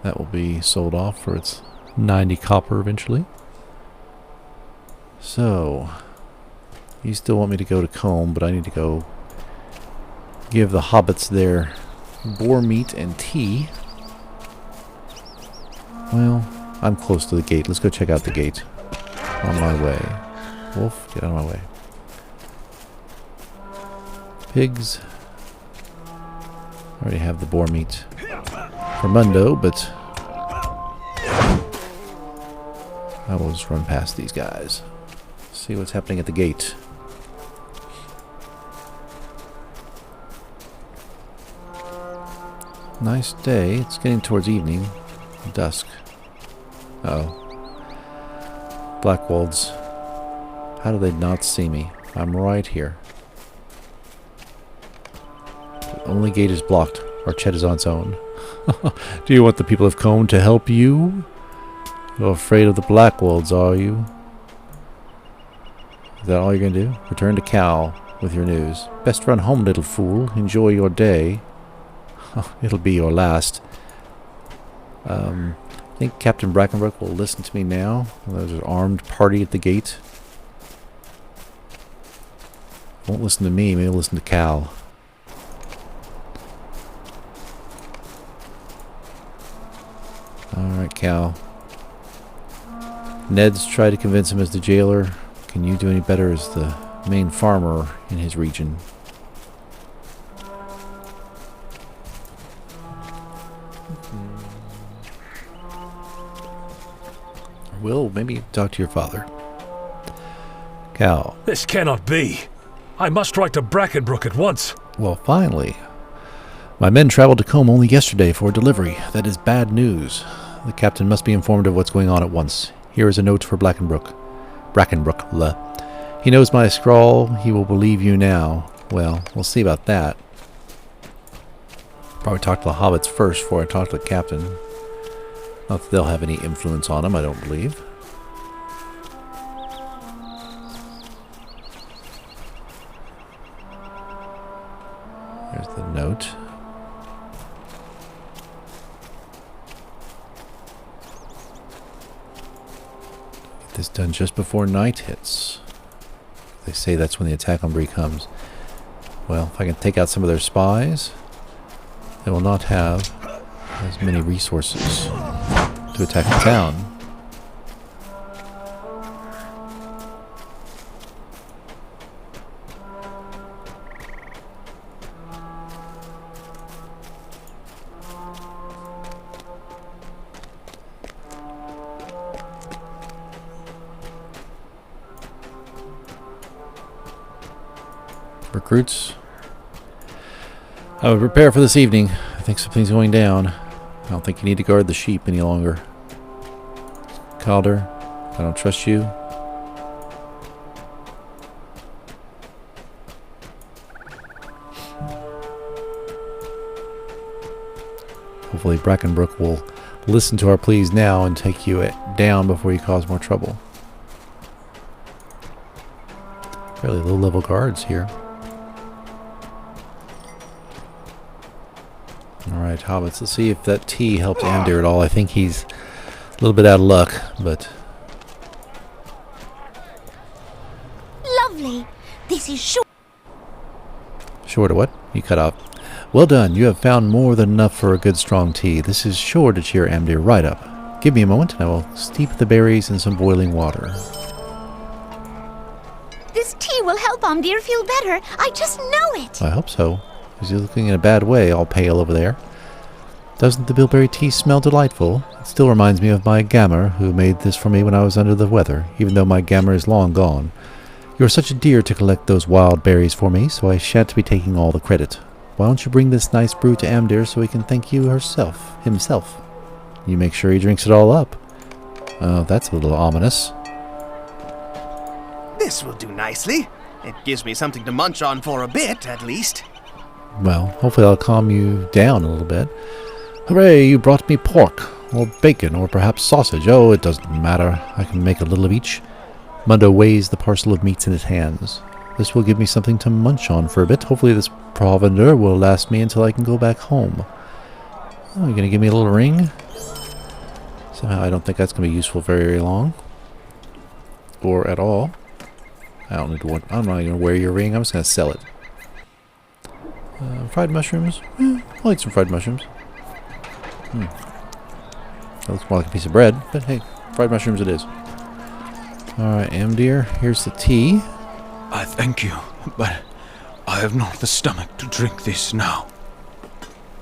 That will be sold off for its 90 copper eventually. So, you still want me to go to Combe, but I need to go give the hobbits their boar meat and tea. Well, I'm close to the gate. Let's go check out the gate. On my way. Wolf, get out of my way. Pigs. I already have the boar meat for Mundo, but I will just run past these guys. See what's happening at the gate. Nice day. It's getting towards evening. Dusk. Uh-oh. Black wolves. How do they not see me? I'm right here. The only gate is blocked. Our Chet is on its own. Do you want the people of Combe to help you? You're afraid of the Blackwolds, are you? Is that all you're going to do? Return to Cal with your news. Best run home, little fool. Enjoy your day. It'll be your last. I think Captain Brackenbrook will listen to me now. There's an armed party at the gate. Won't listen to me. Maybe he'll listen to Cal. Alright, Cal. Ned's tried to convince him as the jailer. Can you do any better as the main farmer in his region? Will, maybe talk to your father. Cal. This cannot be. I must write to Brackenbrook at once. Well, finally. My men traveled to Combe only yesterday for a delivery. That is bad news. The captain must be informed of what's going on at once. Here is a note for Brackenbrook. He knows my scrawl. He will believe you now. Well, we'll see about that. Probably talk to the hobbits first before I talk to the captain. Not that they'll have any influence on him, I don't believe. There's the note. Get this done just before night hits. They say that's when the attack on Bree comes. Well, if I can take out some of their spies, they will not have as many resources to attack the town. Recruits, I would prepare for this evening. I think something's going down. I don't think you need to guard the sheep any longer. Calder, I don't trust you. Hopefully Brackenbrook will listen to our pleas now and take you down before you cause more trouble. Fairly low-level guards here. Alright, hobbits, let's see if that tea helps Amdir at all. I think he's a little bit out of luck, but... Lovely. This is sure. Sure to what? You cut off. Well done. You have found more than enough for a good strong tea. This is sure to cheer Amdir right up. Give me a moment and I will steep the berries in some boiling water. This tea will help Amdir feel better. I just know it. I hope so. He's looking in a bad way, all pale over there. Doesn't the bilberry tea smell delightful? It still reminds me of my gammer, who made this for me when I was under the weather, even though my gammer is long gone. You're such a dear to collect those wild berries for me, so I shan't be taking all the credit. Why don't you bring this nice brew to Amdir so he can thank you himself? You make sure he drinks it all up. Oh, that's a little ominous. This will do nicely. It gives me something to munch on for a bit, at least. Well, hopefully I'll calm you down a little bit. Hooray, you brought me pork, or bacon, or perhaps sausage. Oh, it doesn't matter. I can make a little of each. Mundo weighs the parcel of meats in his hands. This will give me something to munch on for a bit. Hopefully this provender will last me until I can go back home. Oh, you're going to give me a little ring? Somehow I don't think that's going to be useful very long. Or at all. I'm not going to wear your ring. I'm just going to sell it. Fried mushrooms? I like some fried mushrooms. That looks more like a piece of bread, but hey, fried mushrooms it is. Alright, Amdir, here's the tea. I thank you, but I have not the stomach to drink this now.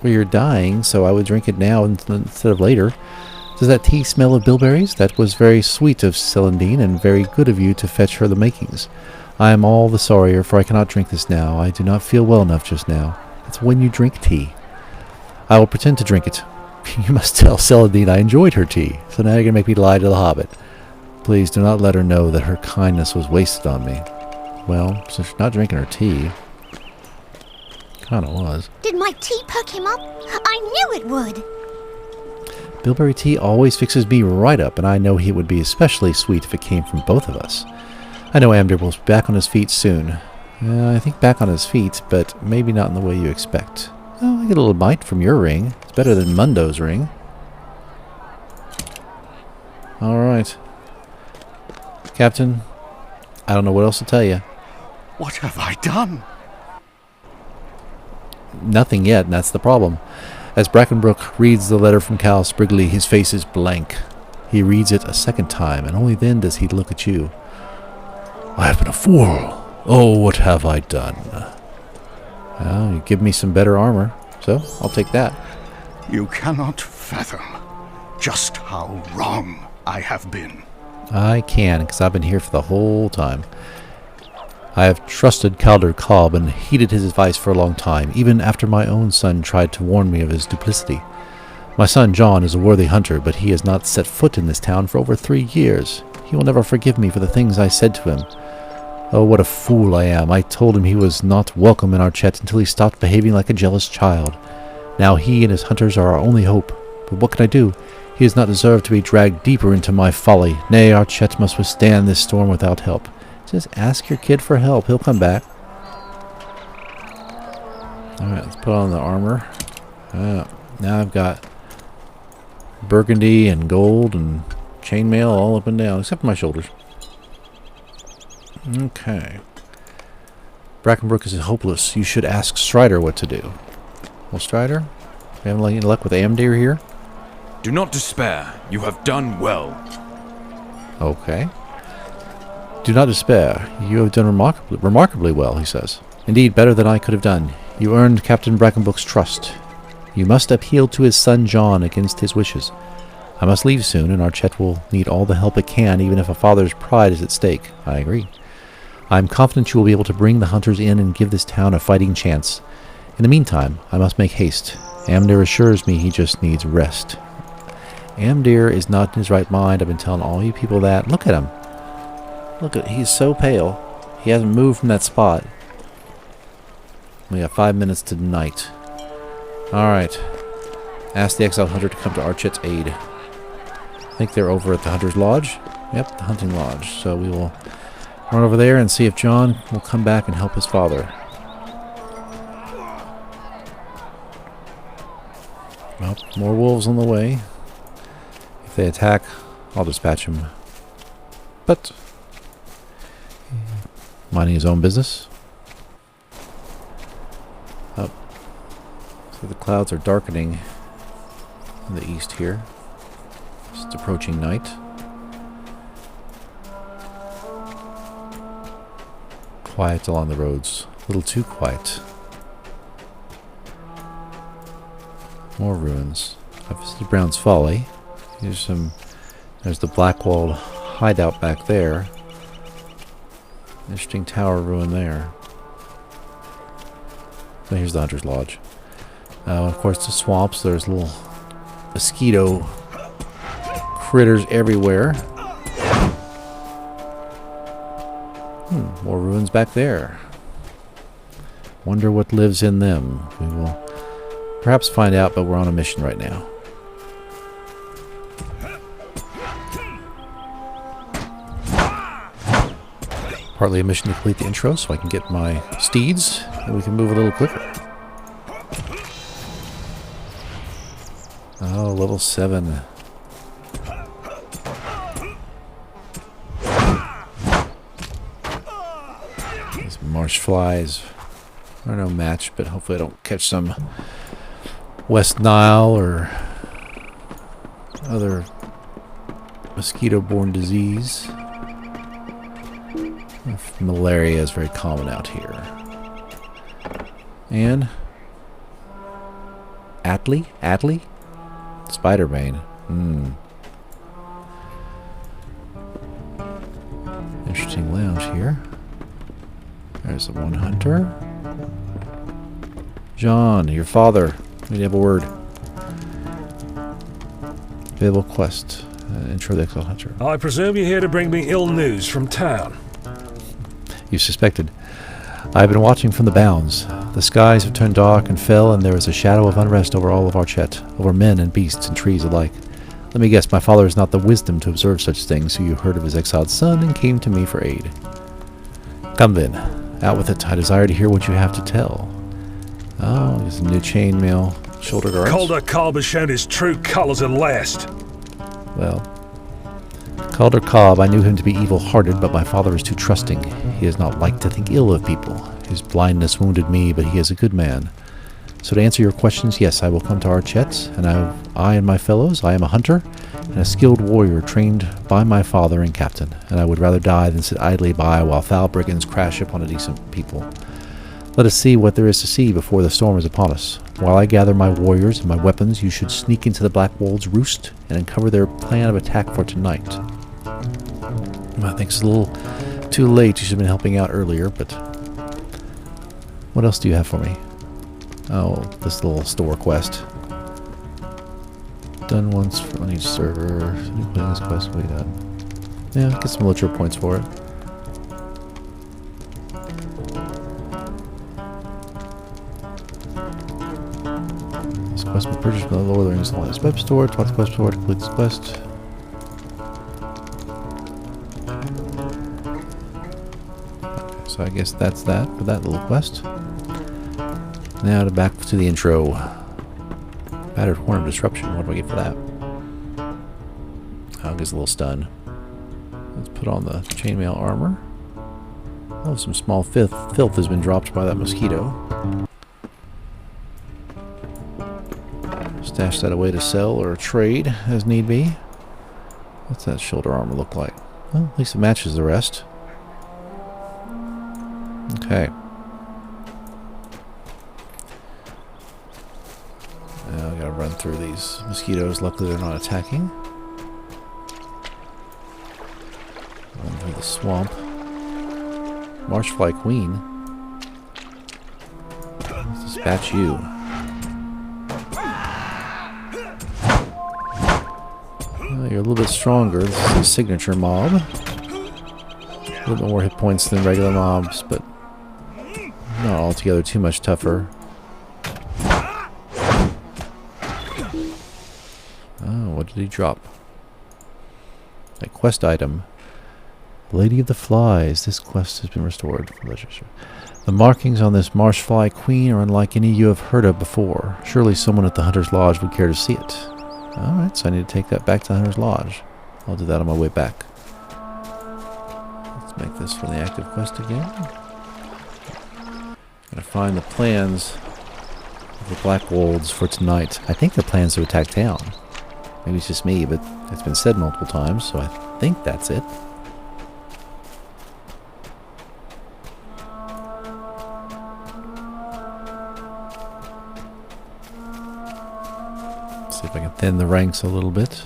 Well, you're dying, so I would drink it now instead of later. Does that tea smell of bilberries? That was very sweet of Celandine, and very good of you to fetch her the makings. I am all the sorrier, for I cannot drink this now. I do not feel well enough just now. That's when you drink tea. I will pretend to drink it. You must tell Celandine I enjoyed her tea, so now you're going to make me lie to the hobbit. Please do not let her know that her kindness was wasted on me. Well, since you're not drinking her tea... Kind of was. Did my tea perk him up? I knew it would. Bilberry tea always fixes me right up, and I know he would be especially sweet if it came from both of us. I know Amdir will be back on his feet soon. I think back on his feet, but maybe not in the way you expect. Oh, I get a little bite from your ring. It's better than Mundo's ring. Alright. Captain, I don't know what else to tell you. What have I done? Nothing yet, and that's the problem. As Brackenbrook reads the letter from Cal Sprigley, his face is blank. He reads it a second time, and only then does he look at you. I have been a fool. Oh, what have I done? Well, you give me some better armor, so I'll take that. You cannot fathom just how wrong I have been. I can, because I've been here for the whole time. I have trusted Calder Cobb and heeded his advice for a long time, even after my own son tried to warn me of his duplicity. My son John is a worthy hunter, but he has not set foot in this town for over 3 years. He will never forgive me for the things I said to him. Oh, what a fool I am. I told him he was not welcome in Archet until he stopped behaving like a jealous child. Now he and his hunters are our only hope. But what can I do? He does not deserve to be dragged deeper into my folly. Nay, Archet must withstand this storm without help. Just ask your kid for help. He'll come back. Alright, let's put on the armor. Now I've got burgundy and gold and chainmail all up and down, except for my shoulders. Okay. Brackenbrook is hopeless. You should ask Strider what to do. Well, Strider? We haven't any luck with Amdir here? Do not despair. You have done well. Okay. Do not despair. You have done remarkably well, he says. Indeed, better than I could have done. You earned Captain Brackenbrook's trust. You must appeal to his son John against his wishes. I must leave soon, and Archet will need all the help it can, even if a father's pride is at stake. I agree. I am confident you will be able to bring the hunters in and give this town a fighting chance. In the meantime, I must make haste. Amdir assures me he just needs rest. Amdir is not in his right mind. I've been telling all you people that. Look at him. Look at, he's so pale. He hasn't moved from that spot. We have 5 minutes to night. Alright. Ask the exiled hunter to come to Archet's aid. I think they're over at the Hunter's Lodge. Yep, the hunting lodge. So we will run over there and see if John will come back and help his father. Well, more wolves on the way. If they attack, I'll dispatch them. But minding his own business. Up. So the clouds are darkening in the east here. It's approaching night. Quiet along the roads. A little too quiet. More ruins. I visited Brown's Folly. There's the Blackwalled hideout back there. Interesting tower ruin there. And here's the Hunter's Lodge. Of course, the swamps. There's little mosquito critters everywhere. More ruins back there. Wonder what lives in them. We will perhaps find out, but we're on a mission right now. Partly a mission to complete the intro so I can get my steeds and we can move a little quicker. Oh, level 7. These marsh flies are no match, but hopefully I don't catch some West Nile or other mosquito-borne disease. Malaria is very common out here. And Atlee? Spider-Bane. Interesting lounge here. There's the one hunter. John, your father. We need to have a word. Available quest. Intro the Exiled Hunter. I presume you're here to bring me ill news from town. You suspected. I've been watching from the bounds. The skies have turned dark and fell, and there is a shadow of unrest over all of Archet, over men and beasts and trees alike. Let me guess, my father has not the wisdom to observe such things, so you heard of his exiled son and came to me for aid. Come then, out with it. I desire to hear what you have to tell. Oh, there's a new chainmail shoulder guards. Calder Cobb has shown his true colors at last. Well, Calder Cobb, I knew him to be evil-hearted, but my father is too trusting. He does not like to think ill of people. His blindness wounded me, but he is a good man. So to answer your questions, yes, I will come to Archet, and I and my fellows, I am a hunter and a skilled warrior trained by my father and captain, and I would rather die than sit idly by while foul brigands crash upon a decent people. Let us see what there is to see before the storm is upon us. While I gather my warriors and my weapons, you should sneak into the Black Wolves' roost and uncover their plan of attack for tonight. I think it's a little too late. You should have been helping out earlier, but what else do you have for me? Oh, this little store quest. Done once on each server. Putting this quest, what do you got? Yeah, get some LOTRO points for it. This quest will purchase from the Lord of the Rings Alliance web store. Talk the quest store to complete this quest. Okay, so I guess that's that for that little quest. Now back to the intro. Battered Horn of Disruption. What do I get for that? Oh, it gives a little stun. Let's put on the chainmail armor. Oh, some small filth has been dropped by that mosquito. Stash that away to sell or trade as need be. What's that shoulder armor look like? Well, at least it matches the rest. Okay. Now I gotta run through these mosquitoes. Luckily they're not attacking. Run through the swamp. Marshfly Queen. Let's dispatch you. Well, you're a little bit stronger. This is a signature mob. A little bit more hit points than regular mobs, but not altogether too much tougher. Oh, what did he drop? A quest item. Lady of the Flies. This quest has been restored for literature. The markings on this Marshfly Queen are unlike any you have heard of before. Surely someone at the Hunter's Lodge would care to see it. Alright, so I need to take that back to the Hunter's Lodge. I'll do that on my way back. Let's make this for the active quest again. Gotta find the plans of the Black Wolves for tonight. I think they're plans to attack town. Maybe it's just me, but it's been said multiple times, so I think that's it. See if I can thin the ranks a little bit.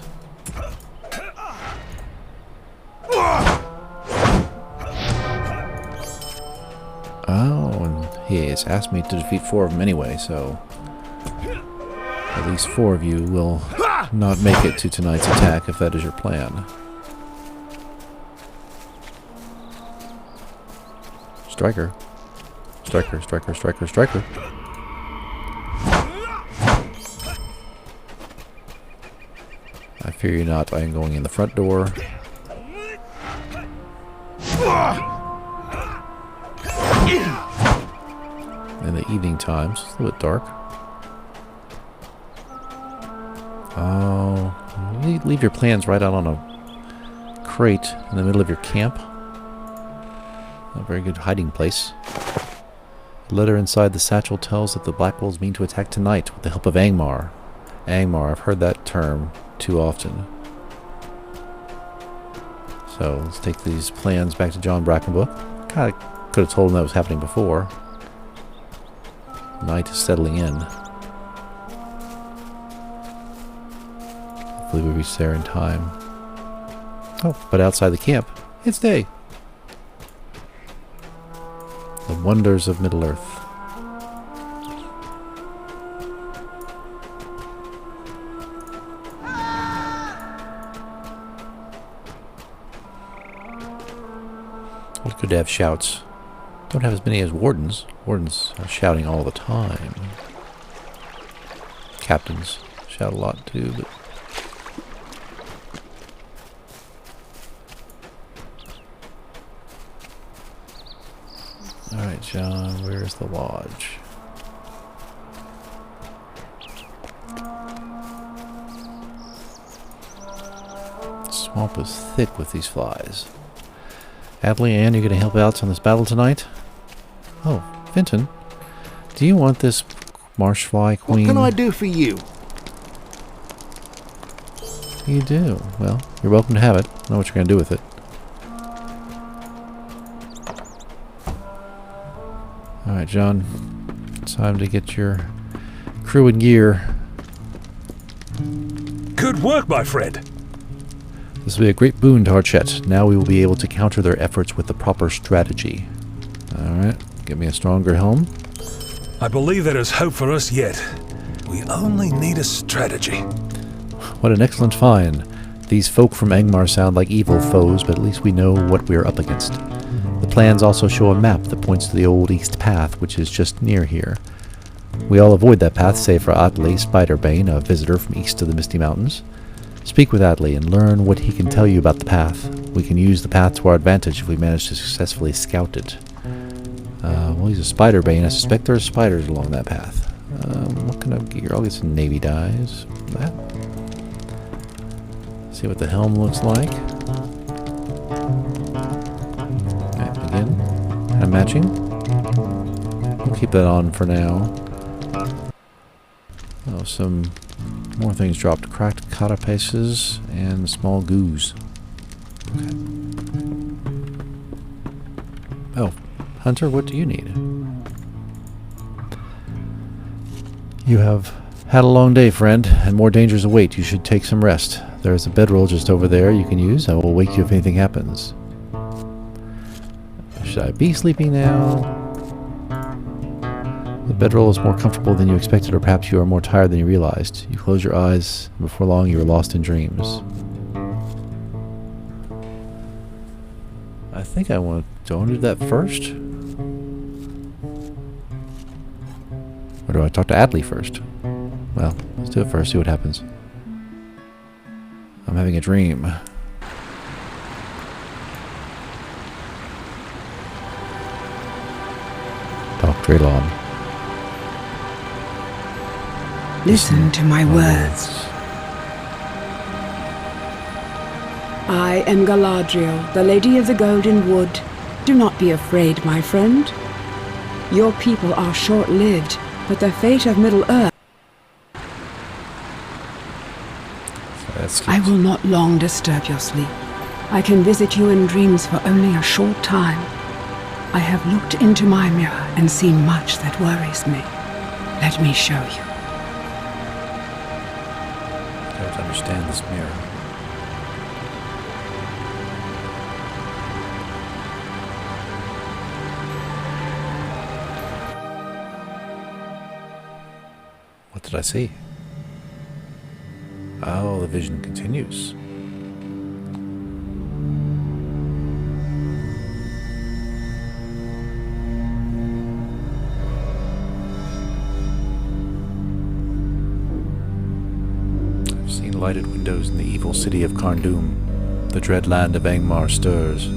Oh, and he has asked me to defeat 4 of them anyway, so at least 4 of you will not make it to tonight's attack if that is your plan. Striker. Striker, striker, striker, striker. I fear you not. I am going in the front door. In the evening times. It's a little bit dark. Oh. You leave your plans right out on a crate in the middle of your camp. Not a very good hiding place. The letter inside the satchel tells that the Black Wolves mean to attack tonight with the help of Angmar. Angmar, I've heard that term too often. So let's take these plans back to John Brackenbook. Kind of could have told him that was happening before. Night is settling in. Hopefully we reach there in time. Oh, but outside the camp, it's day. The wonders of Middle-earth. What good to have shouts? Don't have as many as wardens. Wardens are shouting all the time. Captains shout a lot too, but... Alright, John, where's the lodge? The swamp is thick with these flies. Adley, Anne, you going to help out on this battle tonight? Oh, Vinton, do you want this marsh fly queen? What can I do for you? You do. Well, you're welcome to have it. I know what you're going to do with it. Alright, John. It's time to get your crew and gear. Good work, my friend. This will be a great boon to Archet. Now we will be able to counter their efforts with the proper strategy. Alright, get me a stronger helm. I believe there is hope for us yet. We only need a strategy. What an excellent find. These folk from Angmar sound like evil foes, but at least we know what we are up against. The plans also show a map that points to the old east path, which is just near here. We all avoid that path, save for Atley Spiderbane, a visitor from east of the Misty Mountains. Speak with Atley and learn what he can tell you about the path. We can use the path to our advantage if we manage to successfully scout it. Well, he's a Spiderbane. I suspect there are spiders along that path. What kind of gear? I'll get some navy dyes. That. See what the helm looks like. Okay, again, kind of matching. We'll keep that on for now. Oh, some more things dropped. Cracked carapaces and small goose. Okay. Oh, Hunter, what do you need? You have had a long day, friend, and more dangers await. You should take some rest. There is a bedroll just over there you can use. I will wake you if anything happens. Should I be sleeping now? The bedroll is more comfortable than you expected, or perhaps you are more tired than you realized. You close your eyes, and before long you are lost in dreams. I think I want to do that first. Or do I talk to Atley first? Well, let's do it first, see what happens. I'm having a dream. Talk Draylon. Listen to my words. I am Galadriel, the Lady of the Golden Wood. Do not be afraid, my friend. Your people are short-lived, but the fate of Middle-earth... I will not long disturb your sleep. I can visit you in dreams for only a short time. I have looked into my mirror and seen much that worries me. Let me show you. I don't understand this mirror. What did I see? Oh, the vision continues. I've seen lighted windows in the evil city of Carndum. The dread land of Angmar stirs.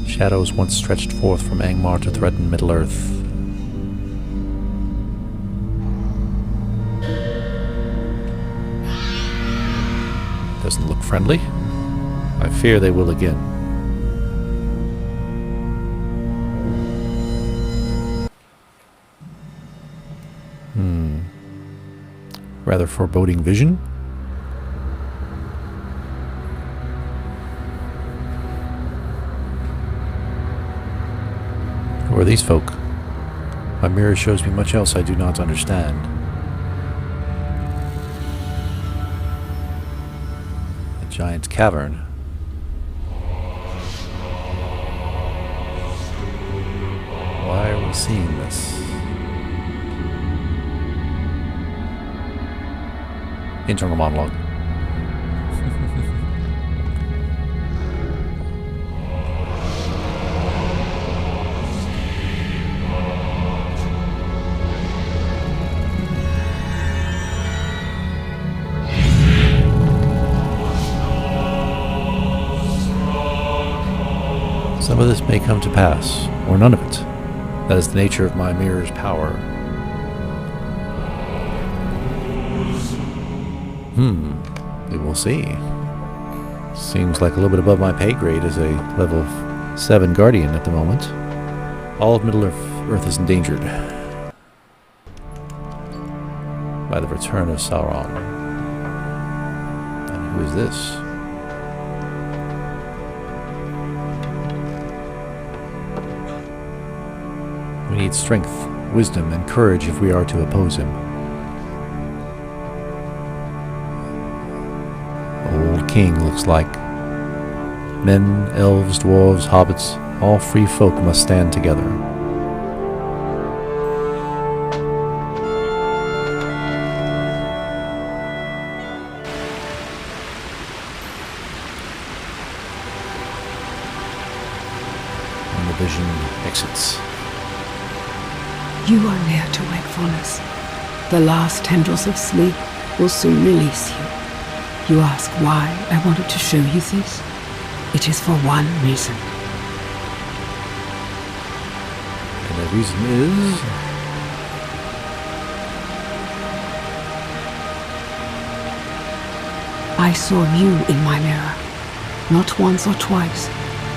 Shadows once stretched forth from Angmar to threaten Middle-earth. Doesn't look friendly. I fear they will again. Rather foreboding vision. Who are these folk? My mirror shows me much else I do not understand. Giant's cavern. Why are we seeing this? Internal monologue. Some of this may come to pass, or none of it. That is the nature of my mirror's power. We will see. Seems like a little bit above my pay grade as a level 7 guardian at the moment. All of Middle-earth is endangered by the return of Sauron. And who is this? We need strength, wisdom, and courage if we are to oppose him. Old king looks like. Men, elves, dwarves, hobbits, all free folk must stand together. And the vision exits. You are near to wakefulness. The last tendrils of sleep will soon release you. You ask why I wanted to show you this? It is for one reason. And the reason is... I saw you in my mirror. Not once or twice,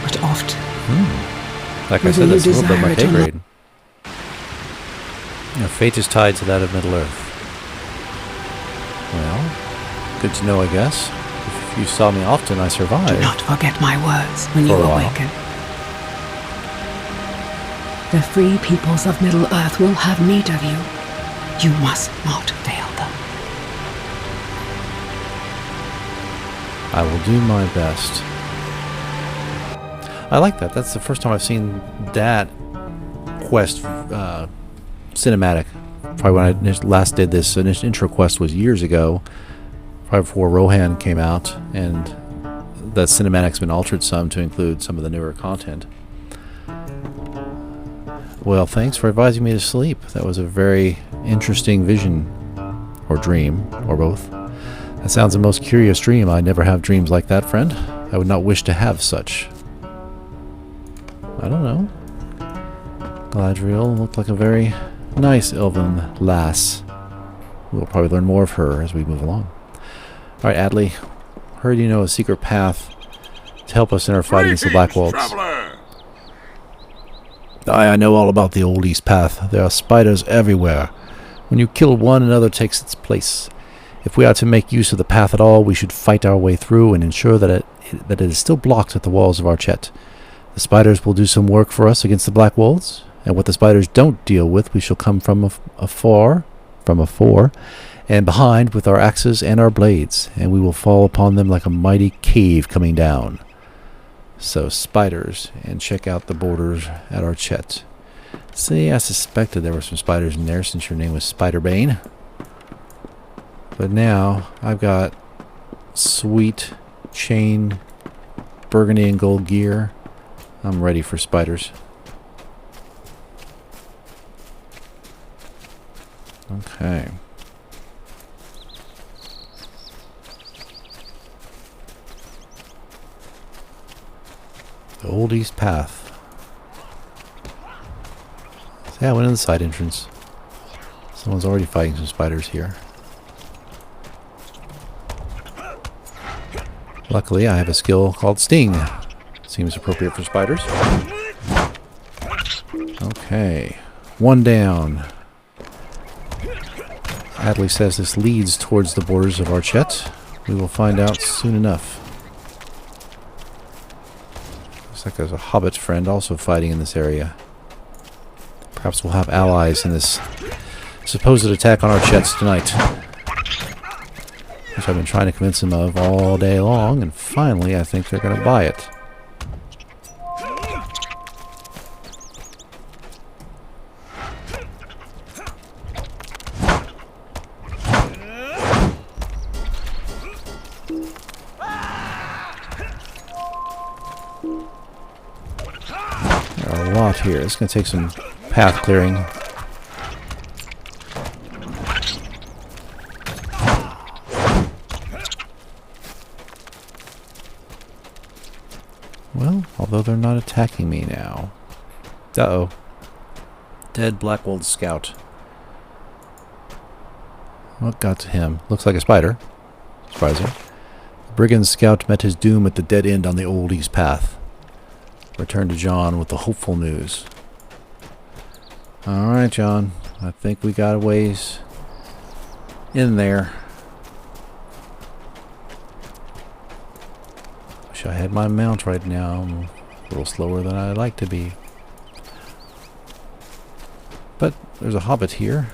but often. Like I said, that's a little bit my pay grade. Your fate is tied to that of Middle-earth. Well, good to know, I guess. If you saw me often, I survived. Do not forget my words when you awaken. The free peoples of Middle-earth will have need of you. You must not fail them. I will do my best. I like that. That's the first time I've seen that quest cinematic. Probably when I last did this intro quest was years ago, probably before Rohan came out, and that cinematic's been altered some to include some of the newer content. Well, thanks for advising me to sleep. That was a very interesting vision, or dream, or both. That sounds a most curious dream. I never have dreams like that, friend. I would not wish to have such. I don't know. Galadriel looked like a very nice elven lass. We'll probably learn more of her as we move along. Alright, Adley. Heard you know a secret path to help us in our fight against the Black Wolves. I know all about the Old East Path. There are spiders everywhere. When you kill one, another takes its place. If we are to make use of the path at all, we should fight our way through and ensure that it is still blocked at the walls of Archet. The spiders will do some work for us against the Black Wolves, and what the spiders don't deal with, we shall come from afar, and behind with our axes and our blades, and we will fall upon them like a mighty cave coming down. So spiders, and check out the borders at Archet. See, I suspected there were some spiders in there since your name was Spiderbane. But now I've got sweet chain, burgundy and gold gear. I'm ready for spiders. Okay. The Old East Path. See, I went in the side entrance. Someone's already fighting some spiders here. Luckily, I have a skill called Sting. Seems appropriate for spiders. Okay. One down. Adley says this leads towards the borders of Archet. We will find out soon enough. Looks like there's a hobbit friend also fighting in this area. Perhaps we'll have allies in this supposed attack on Archet tonight. Which I've been trying to convince them of all day long, and finally I think they're going to buy it. There are a lot here. It's going to take some path clearing. Well, Although they're not attacking me now. Uh-oh. Dead Blackwold scout. What got to him? Looks like a spider. Surprising. The brigand scout met his doom at the dead end on the old east path. Return to John with the hopeful news. Alright, John. I think we got a ways in there. Wish I had my mount right now. I'm a little slower than I'd like to be. But there's a hobbit here.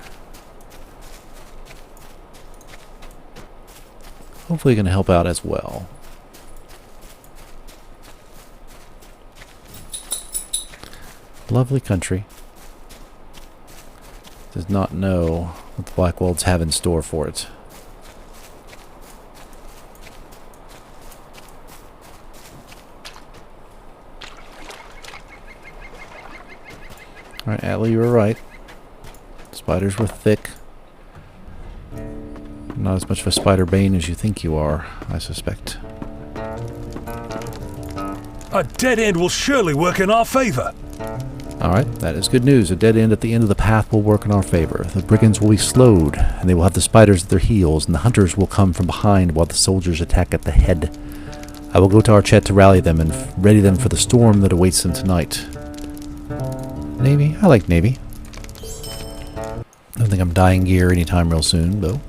Hopefully going to help out as well. Lovely country. Does not know what the Blackwolds have in store for it. Alright, Atlee, you were right. Spiders were thick. Not as much of a spider bane as you think you are, I suspect. A dead end will surely work in our favor. Alright, that is good news. A dead end at the end of the path will work in our favor. The brigands will be slowed, and they will have the spiders at their heels, and the hunters will come from behind while the soldiers attack at the head. I will go to Archet to rally them and ready them for the storm that awaits them tonight. Navy? I like Navy. I don't think I'm dying gear anytime real soon, though.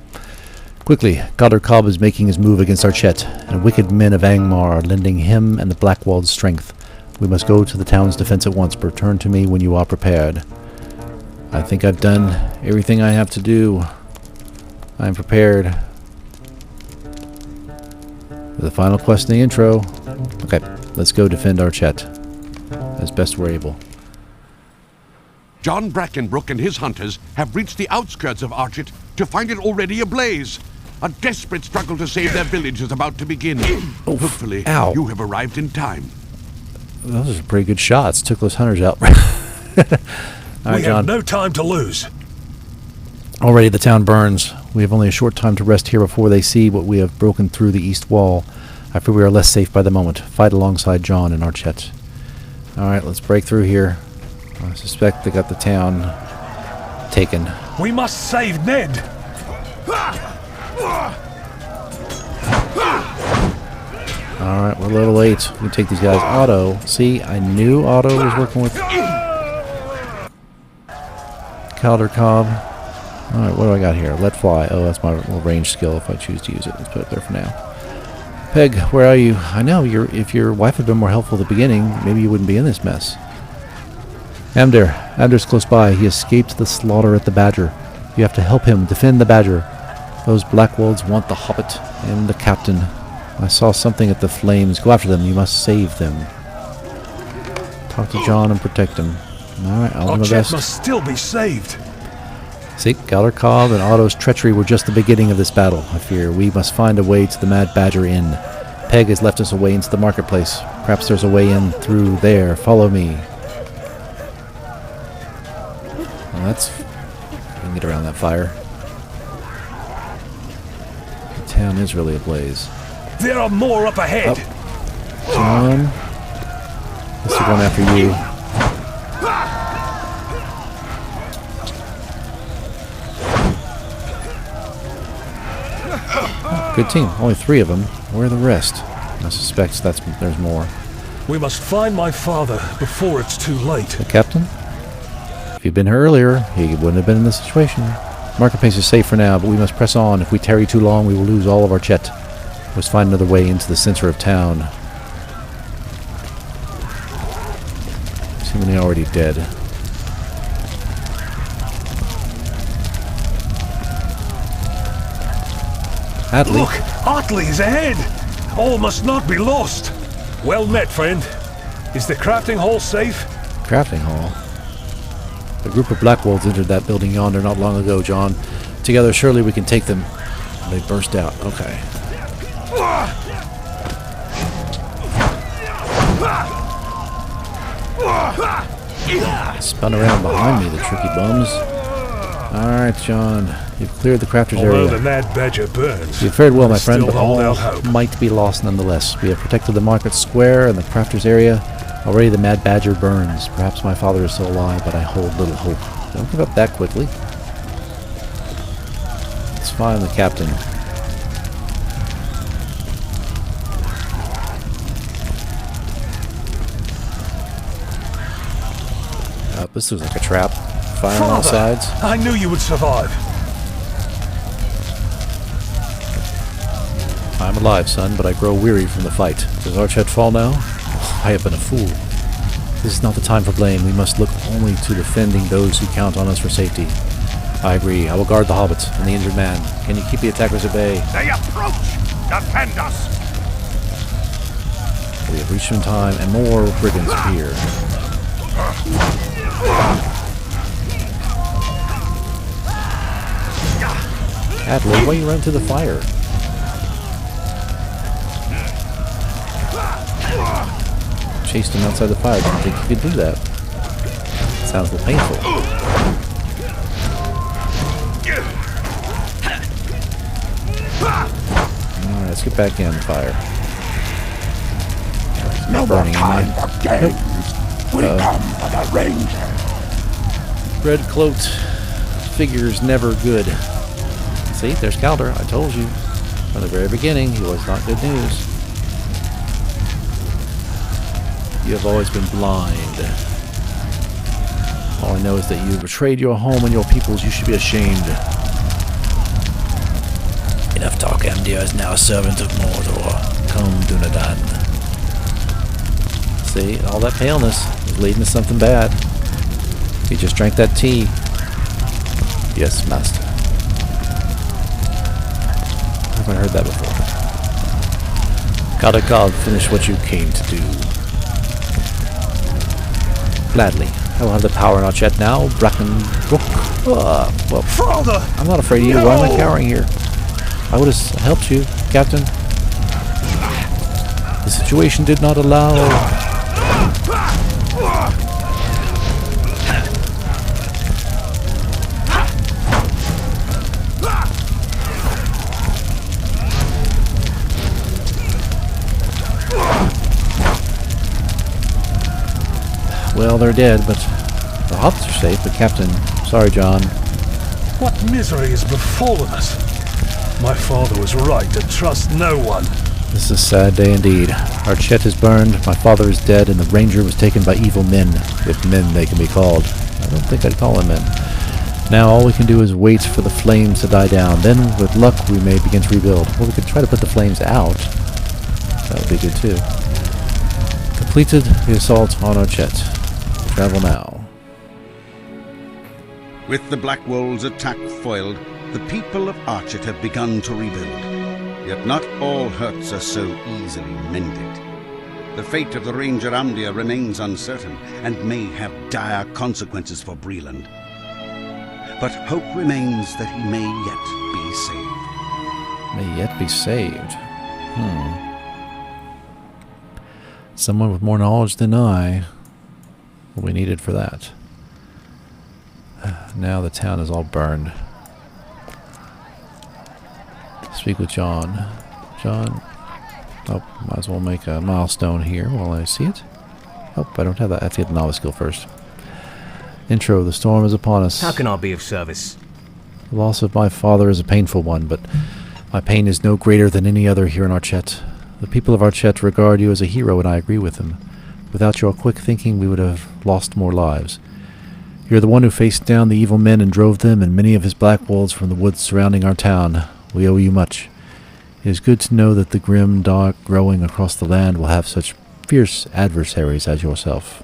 Quickly, Godder Cobb is making his move against Archet, and wicked men of Angmar are lending him and the Blackwolds strength. We must go to the town's defense at once, but return to me when you are prepared. I think I've done everything I have to do. I am prepared. The final quest in the intro. Okay, let's go defend Archet as best we're able. John Brackenbrook and his hunters have reached the outskirts of Archet to find it already ablaze. A desperate struggle to save their village is about to begin. Hopefully, you have arrived in time. Those are pretty good shots. Took those hunters out. All right, we John. have no time to lose. Already the town burns. We have only a short time to rest here before they see what we have broken through the east wall. I fear we are less safe by the moment. Fight alongside John and Archet. Alright, let's break through here. I suspect they got the town taken. We must save Ned. Alright, we're a little late. We can take these guys. Otto. See, I knew Otto was working with Calder Cobb. Alright, what do I got here? Let fly. Oh, that's my little range skill if I choose to use it. Let's put it there for now. Peg, where are you? I know, if your wife had been more helpful at the beginning, maybe you wouldn't be in this mess. Amder's close by. He escaped the slaughter at the Badger. You have to help him defend the Badger. Those Blackwolds want the Hobbit and the Captain. I saw something at the flames. Go after them. You must save them. Talk to John and protect him. Alright, I'll do my best. Must still be saved. See, Calder Cobb and Otto's treachery were just the beginning of this battle, I fear. We must find a way to the Mad Badger Inn. Peg has left us a way into the marketplace. Perhaps there's a way in through there. Follow me. Well, that's... we can get around that fire. The town is really ablaze. There are more up ahead. Oh. John. This is going after you. Oh, good team. Only 3 of them. Where are the rest? I suspect there's more. We must find my father before it's too late. The captain? If he'd been here earlier, he wouldn't have been in this situation. Marketplace is safe for now, but we must press on. If we tarry too long, we will lose all of our Chet. We must find another way into the center of town. Seemingly already dead. Atlee. Look, Atlee is ahead. All must not be lost. Well met, friend. Is the crafting hall safe? Crafting hall? A group of Blackwolds entered that building yonder not long ago, John. Together, surely we can take them. They burst out. Okay. Spun around behind me, the tricky bums. Alright, John. You've cleared the crafters Although area. the Mad Badger burns, You've fared well, my I friend, still but hold all out hope. might be lost nonetheless. We have protected the market square and the crafters area. Already the Mad Badger burns. Perhaps my father is still alive, but I hold little hope. Don't give up that quickly. Let's find the captain. This looks like a trap. Fire on all sides. I knew you would survive. I'm alive, son, but I grow weary from the fight. Does Archet fall now? I have been a fool. This is not the time for blame. We must look only to defending those who count on us for safety. I agree. I will guard the hobbits and the injured man. Can you keep the attackers at bay? They approach! Defend us! We have reached in time, and more brigands appear. Adler, why you run to the fire? Chased him outside the fire. Didn't think you could do that. Sounds a little painful. Alright, let's get back in the fire. No more time for games. We come for the Ranger. Red cloaked figure's never good. See, there's Calder. I told you from the very beginning he was not good news. You have always been blind. All I know is that you betrayed your home and your peoples. You should be ashamed. Enough talk. Amdir is now a servant of Mordor. Come, Dunedain. See, all that paleness is leading to something bad. You just drank that tea. Yes, master. I haven't heard that before. God, finish what you came to do. Gladly. I will have the power in our chat now. Brackenbrook. Well, Father! I'm not afraid of you. Why am I cowering here? I would have helped you, Captain. The situation did not allow. Well, they're dead, but the hobbits are safe. But Captain, sorry, John. What misery has befallen us? My father was right to trust no one. This is a sad day indeed. Our Chet is burned, my father is dead, and the Ranger was taken by evil men, if men they can be called. I don't think I'd call them men. Now all we can do is wait for the flames to die down. Then, with luck, we may begin to rebuild. Or we could try to put the flames out. That would be good too. Completed the assault on our Chet. Travel now. With the Black Wolves' attack foiled, the people of Archet have begun to rebuild. Yet not all hurts are so easily mended. The fate of the Ranger Amdir remains uncertain and may have dire consequences for Breland. But hope remains that he may yet be saved. May yet be saved. Someone with more knowledge than I will be needed for that. Now the town is all burned. Speak with John. John. Oh, might as well make a milestone here while I see it. Oh, I don't have that. I have to get the novice skill first. Intro. The storm is upon us. How can I be of service? The loss of my father is a painful one, but my pain is no greater than any other here in Archet. The people of Archet regard you as a hero, and I agree with them. Without your quick thinking, we would have lost more lives. You're the one who faced down the evil men and drove them and many of his black wolves from the woods surrounding our town. We owe you much. It is good to know that the grim dark growing across the land will have such fierce adversaries as yourself.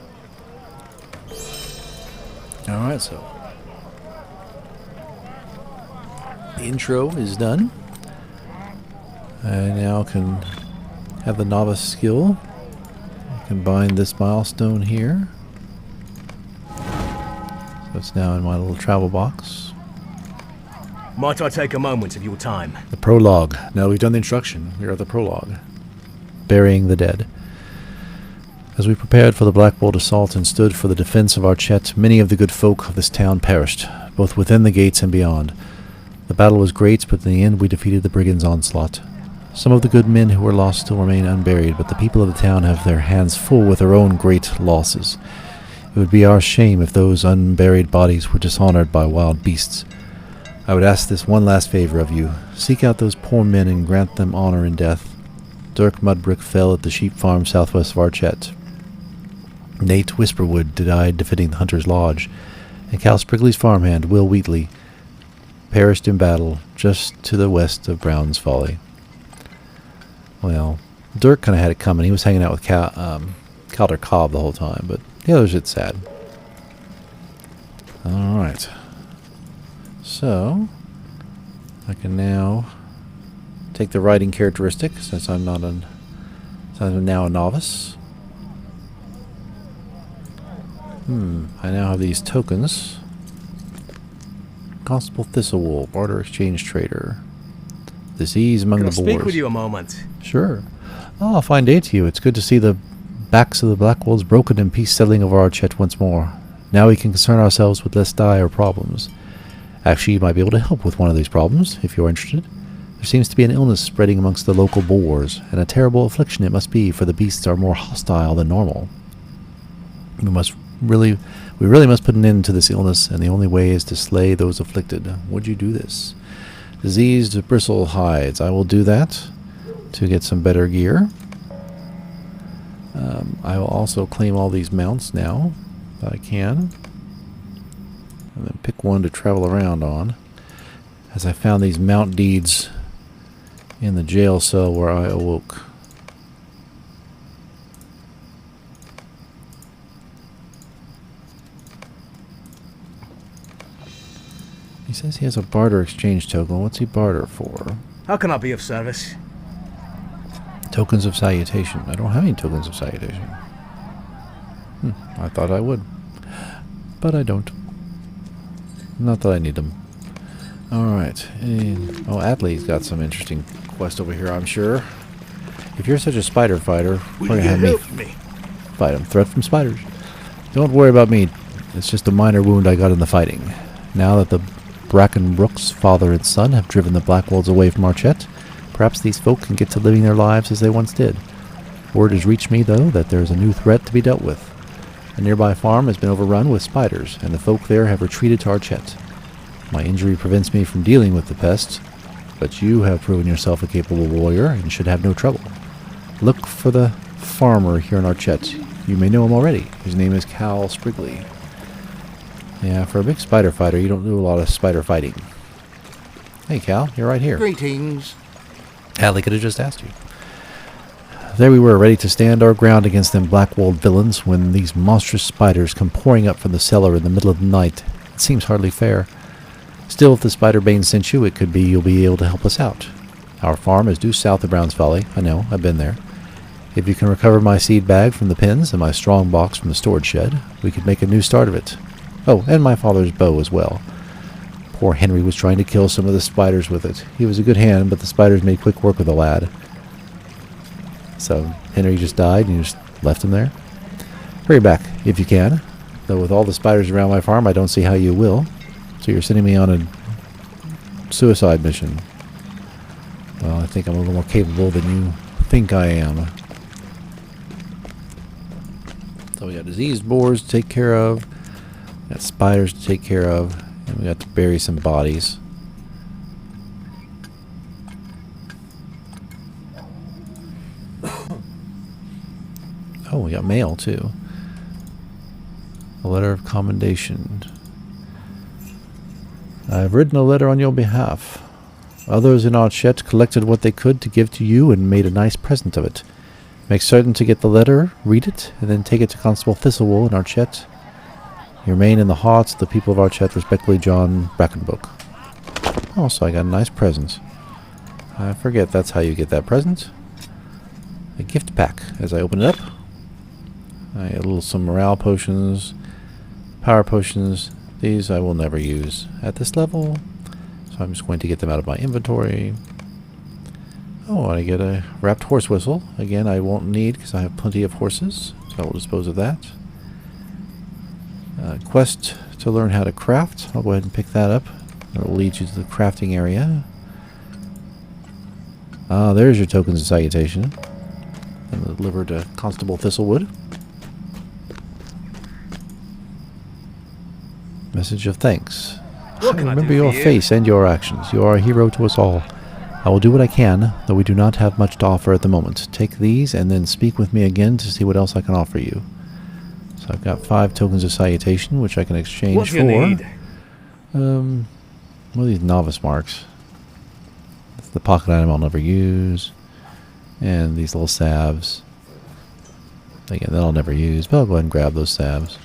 Alright, so the intro is done. I now can have the novice skill. Combine this milestone here. So it's now in my little travel box. Might I take a moment of your time? The prologue. Now we've done the introduction. We are at the prologue. Burying the dead. As we prepared for the Black Bolt assault and stood for the defense of Archet, many of the good folk of this town perished, both within the gates and beyond. The battle was great, but in the end we defeated the brigands' onslaught. Some of the good men who were lost still remain unburied, but the people of the town have their hands full with their own great losses. It would be our shame if those unburied bodies were dishonored by wild beasts. I would ask this one last favor of you. Seek out those poor men and grant them honor in death. Dirk Mudbrick fell at the sheep farm southwest of Archett. Nate Whisperwood died defending the Hunter's Lodge, and Cal Sprigley's farmhand, Will Wheatley, perished in battle just to the west of Brown's Folly. Well, Dirk kind of had it coming. He was hanging out with Calder Cobb the whole time, but the other shit's sad. Alright. So, I can now take the writing characteristic, since I'm now a novice. I now have these tokens. Constable Thistlewool, Barter Exchange Trader. Disease among the boars. Can I speak with you a moment? Sure. Oh, fine day to you. It's good to see the backs of the Black Wolves broken and peace settling over Archett once more. Now we can concern ourselves with less dire problems. Actually, you might be able to help with one of these problems, if you're interested. There seems to be an illness spreading amongst the local boars, and a terrible affliction it must be, for the beasts are more hostile than normal. We really must put an end to this illness, and the only way is to slay those afflicted. Would you do this? Diseased bristle hides. I will do that to get some better gear. I will also claim all these mounts now, if I can. And then pick one to travel around on. As I found these mount deeds in the jail cell where I awoke. He says he has a barter exchange token. What's he barter for? How can I be of service? Tokens of salutation. I don't have any tokens of salutation. I thought I would. But I don't. Not that I need them. Alright. Oh, Atlee's got some interesting quest over here, I'm sure. If you're such a spider fighter, Will we're you going to have help me me? fight them. Threat from spiders. Don't worry about me. It's just a minor wound I got in the fighting. Now that the Brackenbrooks, father and son, have driven the Black Wolves away from Archett, perhaps these folk can get to living their lives as they once did. Word has reached me, though, that there is a new threat to be dealt with. A nearby farm has been overrun with spiders, and the folk there have retreated to Archett. My injury prevents me from dealing with the pest, but you have proven yourself a capable warrior and should have no trouble. Look for the farmer here in Archett. You may know him already. His name is Cal Sprigley. Yeah, for a big spider fighter, you don't do a lot of spider fighting. Hey, Cal, you're right here. Greetings. Allie could have just asked you. There we were, ready to stand our ground against them black-walled villains, when these monstrous spiders come pouring up from the cellar in the middle of the night. It seems hardly fair. Still, if the Spider-Bane sent you, it could be you'll be able to help us out. Our farm is due south of Brown's Folly. I know, I've been there. If you can recover my seed bag from the pens and my strong box from the storage shed, we could make a new start of it. Oh, and my father's bow as well. Poor Henry was trying to kill some of the spiders with it. He was a good hand, but the spiders made quick work of the lad. So, Henry just died and you just left him there? Hurry back, if you can. Though with all the spiders around my farm, I don't see how you will. So you're sending me on a suicide mission. Well, I think I'm a little more capable than you think I am. So we got diseased boars to take care of. Got spiders to take care of. And we got to bury some bodies. Oh, we got mail too. A letter of commendation. I have written a letter on your behalf. Others in Archett collected what they could to give to you and made a nice present of it. Make certain to get the letter, read it, and then take it to Constable Thistlewool in Archett. You remain in the hearts of the people of Archett, respectfully, John Brackenbook. Oh, so I got a nice present. I forget that's how you get that present. A gift pack. As I open it up, I get some morale potions, power potions. These I will never use at this level, so I'm just going to get them out of my inventory. Oh, I get a wrapped horse whistle. Again, I won't need because I have plenty of horses, so I will dispose of that. Quest to learn how to craft. I'll go ahead and pick that up. That will lead you to the crafting area. Ah, there's your tokens of salutation. And delivered to Constable Thistlewood. Message of thanks. What can I Remember do for your you? face and your actions. You are a hero to us all. I will do what I can, though we do not have much to offer at the moment. Take these and then speak with me again to see what else I can offer you. So I've got 5 tokens of salutation, which I can exchange What for. do you need? What are these novice marks? That's the pocket item I'll never use. And these little salves. Again, that I'll never use, but I'll go ahead and grab those salves.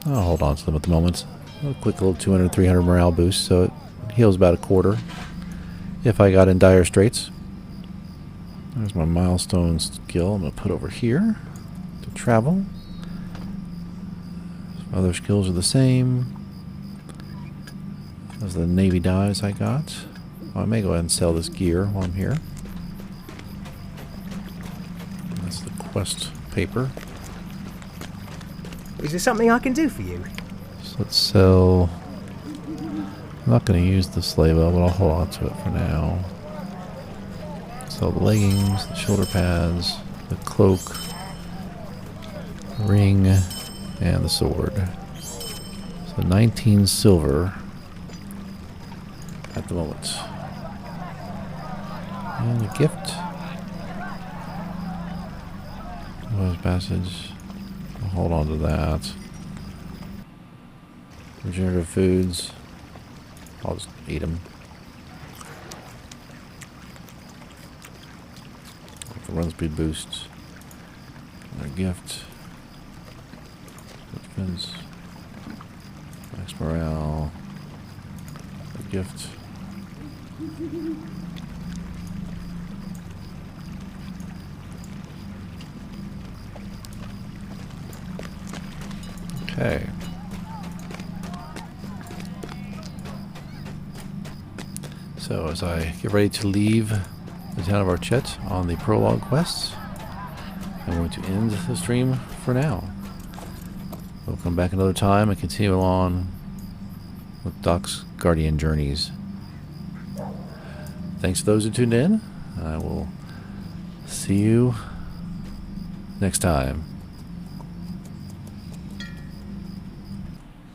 I'll hold on to them at the moment. A quick little 200, 300 morale boost, so it heals about a quarter if I got in dire straits. There's my milestone skill I'm going to put over here to travel. Some other skills are the same. Those are the Navy dives I got. Well, I may go ahead and sell this gear while I'm here. That's the quest paper. Is there something I can do for you? So let's sell... I'm not going to use the sleigh bell, but I'll hold on to it for now. Sell the leggings, the shoulder pads, the cloak, ring, and the sword. So 19 silver at the moment. And a gift. Noise passage. I'll hold on to that. Regenerative foods. I'll just eat them. The run speed boosts. Another gift. Depends. Max morale. A gift. Okay. So as I get ready to leave the town of Archet on the prologue quests, I'm going to end the stream for now. We'll come back another time and continue on with Doc's Guardian journeys. Thanks to those who tuned in. I will see you next time.